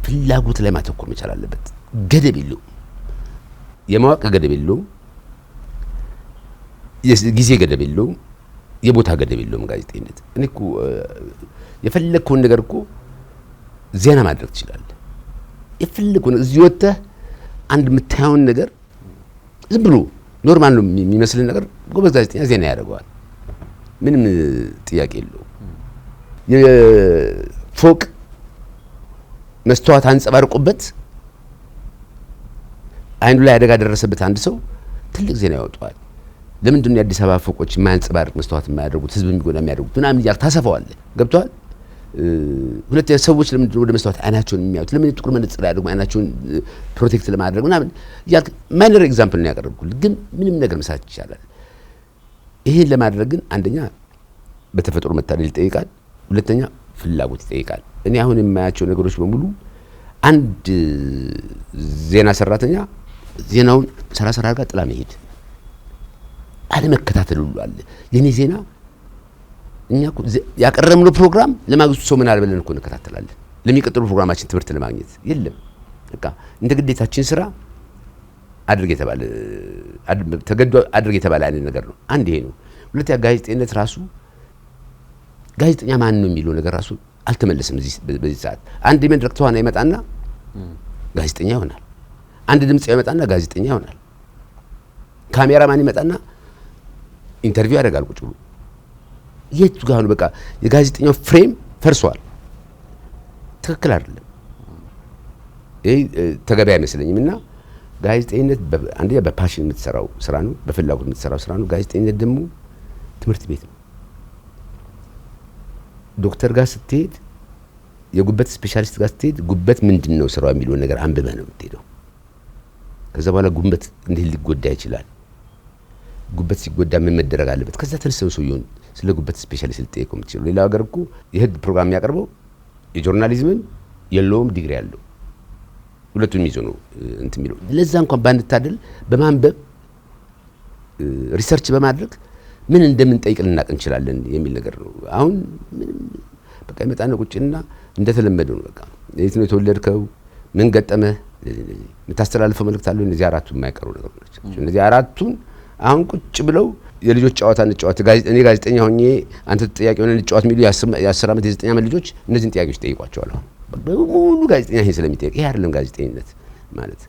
ፍላጎት ላይ ማተኮር መቻል አለበት። ገደብ የለውም። የማወቅ ገደብ የለውም። የጊዜ ገደብ የለውም። የቦታ ገደብ የለውም። ጋዜጠኝነት እኔ እኮ የፈለግከውን ነገር እኮ ዜና ማድረግ ትችላለህ። የፈለግከውን እዚህ ወጥተህ አንድ የምታየውን ነገር ዝም ብሎ ኖርማል ነው የሚመስልን ነገር ጎበዝ ጋዜጠኛ ዜና ያደርገዋል። ምንም ጥያቄ የለውም። የፎቅ መስተዋት አንጸባርቆበት አይኑ ላይ አደጋ ደረሰበት አንድ ሰው ትልቅ ዜና ያወጣዋል። ለምንድን ነው የአዲስ አበባ ፎቆች የማያንጸባርቅ መስታወት የማያደርጉት ህዝብ የሚጎዳ የሚያደርጉት ምናምን እያልክ ታሰፋዋለህ። ገብቶሃል? ሁለተኛ ሰዎች ለምንድን ነው ወደ መስታወት አይናቸውን የሚያዩት? ለምን ጥቁር መነጽር ያደርጉ አይናቸውን ፕሮቴክት ለማድረግ ምናምን እያልክ ማይነር ኤግዛምፕል ነው ያቀረብኩልህ፣ ግን ምንም ነገር መስራት ይቻላል። ይሄን ለማድረግ ግን አንደኛ በተፈጥሮ መታደል ይጠይቃል፣ ሁለተኛ ፍላጎት ይጠይቃል። እኔ አሁን የማያቸው ነገሮች በሙሉ አንድ ዜና ሰራተኛ ዜናውን ሰራ አድርጋ ጥላ መሄድ አለመከታተል ሁሉ አለ። የኔ ዜና እኛ ያቀረብነው ፕሮግራም ለማግስቱ ሰው ምን አለ ብለን እኮ እንከታተላለን። ለሚቀጥሉ ፕሮግራማችን ትምህርት ለማግኘት የለም። በቃ እንደ ግዴታችን ስራ አድርግ የተባለ ተገዶ አድርግ የተባለ አይነት ነገር ነው። አንድ ይሄ ነው። ሁለተኛ ጋዜጠኝነት ራሱ ጋዜጠኛ ማን ነው የሚለው ነገር ራሱ አልተመለሰም። በዚህ ሰዓት አንድ የመድረክ ተዋናይ ይመጣና ጋዜጠኛ ይሆናል። አንድ ድምጻዊ ይመጣና ጋዜጠኛ ይሆናል። ካሜራማን ይመጣና ኢንተርቪው ያደርጋል ቁጭ ብሎ። የቱ ጋር ነው በቃ የጋዜጠኛው ፍሬም ፈርሷል። ትክክል አይደለም። ይሄ ተገቢ አይመስለኝምና ጋዜጠኝነት አንደኛ በፓሽን የምትሰራው ስራ ነው፣ በፍላጎት የምትሰራው ስራ ነው። ጋዜጠኝነት ደግሞ ትምህርት ቤት ነው። ዶክተር ጋር ስትሄድ የጉበት ስፔሻሊስት ጋር ስትሄድ ጉበት ምንድነው ስራው የሚለውን ነገር አንብበህ ነው የምትሄደው። ከዛ በኋላ ጉበት እንዴት ሊጎዳ ይችላል፣ ጉበት ሲጎዳ ምን መደረግ አለበት፣ ከዛ ተነስተው ሰውየውን ስለ ጉበት ስፔሻሊስት ልጠይቀው የምትችለው። ሌላው ሀገር እኮ የህግ ፕሮግራም የሚያቀርበው የጆርናሊዝምን የለውም ዲግሪ ያለው ሁለቱም ይዞ ነው እንትን የሚለው። ለዛ እንኳን ባንታደል በማንበብ ሪሰርች በማድረግ ምን እንደምንጠይቅ ልናቅ እንችላለን የሚል ነገር ነው። አሁን ምንም በቃ ይመጣና ቁጭና እንደተለመደው ነው። በቃ የት ነው የተወለድከው፣ ምን ገጠመህ፣ የምታስተላልፈው መልእክት አለ። እነዚህ አራቱ የማይቀሩ ነገሮች ናቸው። እነዚህ አራቱን አሁን ቁጭ ብለው የልጆች ጨዋታ እንጫወት፣ እኔ ጋዜጠኛ ሆኜ አንተ ተጠያቂ ሆነን እንጫወት የሚሉ የ10 ዓመት የ9 ዓመት ልጆች እነዚህን ጥያቄዎች ጠይቋቸዋል። አሁን በሙሉ ጋዜጠኛ ይሄን ስለሚጠይቅ ይሄ አይደለም ጋዜጠኝነት ማለት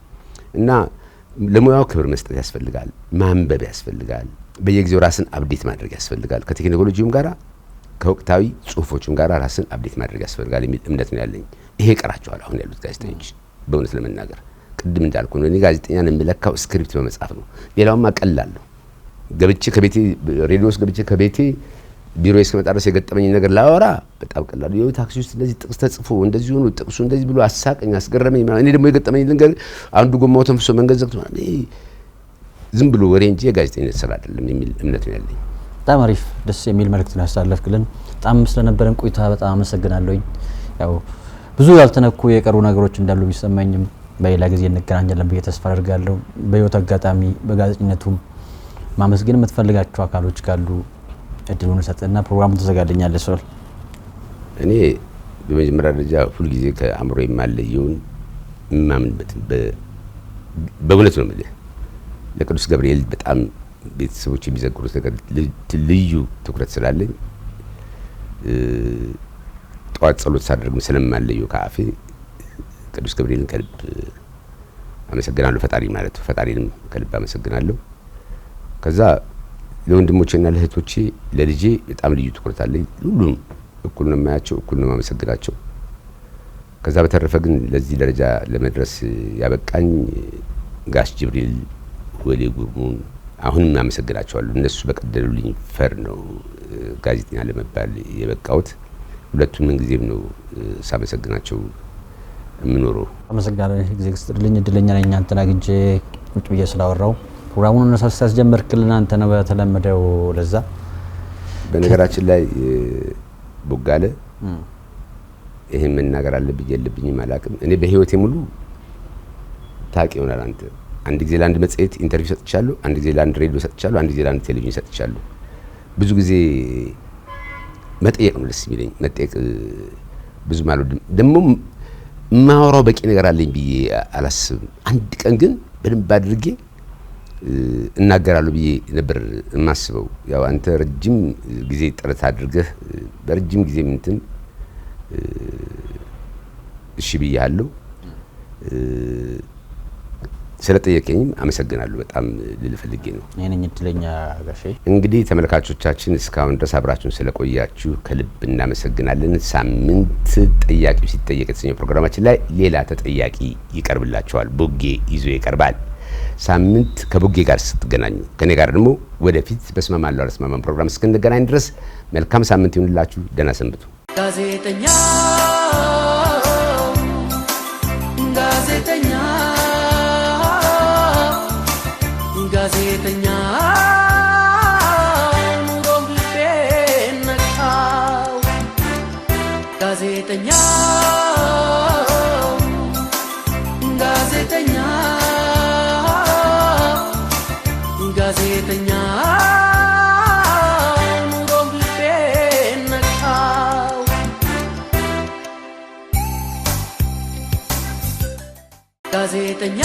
እና ለሙያው ክብር መስጠት ያስፈልጋል፣ ማንበብ ያስፈልጋል፣ በየጊዜው ራስን አፕዴት ማድረግ ያስፈልጋል። ከቴክኖሎጂውም ጋራ ከወቅታዊ ጽሁፎችም ጋራ ራስን አፕዴት ማድረግ ያስፈልጋል የሚል እምነት ነው ያለኝ። ይሄ ቀራቸዋል አሁን ያሉት ጋዜጠኞች በእውነት ለመናገር ቅድም እንዳልኩ ነው። እኔ ጋዜጠኛን የምለካው ስክሪፕት በመጻፍ ነው። ሌላውማ ቀላል ነው። ገብቼ ከቤቴ ሬዲዮስ ገብቼ ከቤቴ ቢሮ እስከመጣ ድረስ የገጠመኝ ነገር ላወራ በጣም ቀላል ነው። ታክሲ ውስጥ እንደዚህ ጥቅስ ተጽፎ እንደዚህ ሆኖ ጥቅሱ እንደዚህ ብሎ አሳቀኝ አስገረመኝ። እኔ ደግሞ የገጠመኝ ነገር አንዱ ጎማው ተንፍሶ መንገድ ዘግቶ ዝም ብሎ ወሬ እንጂ የጋዜጠኝነት ስራ አይደለም የሚል እምነት ነው ያለኝ። በጣም አሪፍ ደስ የሚል መልእክት ነው ያስተላለፍክልን። በጣም ስለነበረን ቆይታ በጣም አመሰግናለሁኝ። ያው ብዙ ያልተነኩ የቀሩ ነገሮች እንዳሉ ቢሰማኝም በሌላ ጊዜ እንገናኛለን ብዬ ተስፋ አደርጋለሁ። በህይወት አጋጣሚ በጋዜጠኝነቱም ማመስገን የምትፈልጋቸው አካሎች ካሉ እድሉን ሰጥና ፕሮግራሙን ተዘጋጀኛለህ። ሶል እኔ በመጀመሪያ ደረጃ ሁሉ ጊዜ ከአእምሮ የማለየውን የማምንበት በእውነት ነው የምልህ ለቅዱስ ገብርኤል በጣም ቤተሰቦች የሚዘክሩት ነገር ልዩ ትኩረት ስላለኝ ጠዋት ጸሎት ሳደርግ ስለማለየው ከአፌ ቅዱስ ገብርኤልን ከልብ አመሰግናለሁ። ፈጣሪ ማለት ፈጣሪንም ከልብ አመሰግናለሁ። ከዛ ለወንድሞቼና ለእህቶቼ ለልጄ በጣም ልዩ ትኩረት አለኝ። ሁሉም እኩል ነው የማያቸው፣ እኩል ነው የማመሰግናቸው። ከዛ በተረፈ ግን ለዚህ ደረጃ ለመድረስ ያበቃኝ ጋሽ ጅብሪል ወሌ ጉርሙን አሁንም አመሰግናቸዋለሁ። እነሱ በቀደሉልኝ ፈር ነው ጋዜጠኛ ለመባል የበቃሁት። ሁለቱም ምን ጊዜም ነው ሳመሰግናቸው የምኖረው። አመሰግናለሁ። ጊዜ ስትልኝ እድለኛ ነኝ አንተን አግኝቼ ቁጭ ብዬ ስላወራው። ፕሮግራሙን እነሳስ ጀመርክልን አንተ ነው በተለመደው ለዛ። በነገራችን ላይ ቦጋለ ይሄን መናገር አለብኝ የለብኝም አላውቅም። እኔ በህይወቴ ሙሉ ታውቂ ይሆናል አንተ አንድ ጊዜ ለአንድ መጽሔት ኢንተርቪው ሰጥቻለሁ፣ አንድ ጊዜ ለአንድ ሬዲዮ ሰጥቻለሁ፣ አንድ ጊዜ ለአንድ ቴሌቪዥን ሰጥቻለሁ። ብዙ ጊዜ መጠየቅ ነው ደስ የሚለኝ። መጠየቅ ብዙ ማለት ደግሞ ማወራው በቂ ነገር አለኝ ብዬ አላስብም። አንድ ቀን ግን በደንብ አድርጌ እናገራለሁ ብዬ ነበር የማስበው። ያው አንተ ረጅም ጊዜ ጥረት አድርገህ በረጅም ጊዜ እንትን እሺ ብያለሁ። ስለጠየቀኝም አመሰግናለሁ በጣም ልልፈልጌ ነው። እኔን እድለኛ ጋሼ። እንግዲህ ተመልካቾቻችን እስካሁን ድረስ አብራችሁን ስለቆያችሁ ከልብ እናመሰግናለን። ሳምንት ጠያቂው ሲጠየቅ የተሰኘው ፕሮግራማችን ላይ ሌላ ተጠያቂ ይቀርብላችኋል። ቦጌ ይዞ ይቀርባል። ሳምንት ከቡጌ ጋር ስትገናኙ ከኔ ጋር ደግሞ ወደፊት በስማማለሁ አልስማማም ፕሮግራም እስክንገናኝ ድረስ መልካም ሳምንት ይሁንላችሁ። ደህና ሰንብቱ። ጋዜጠኛ ኑሮም ልቤን ነካው ጋዜጠኛ ኑሮም ልቤን ነካው ጋዜጠኛ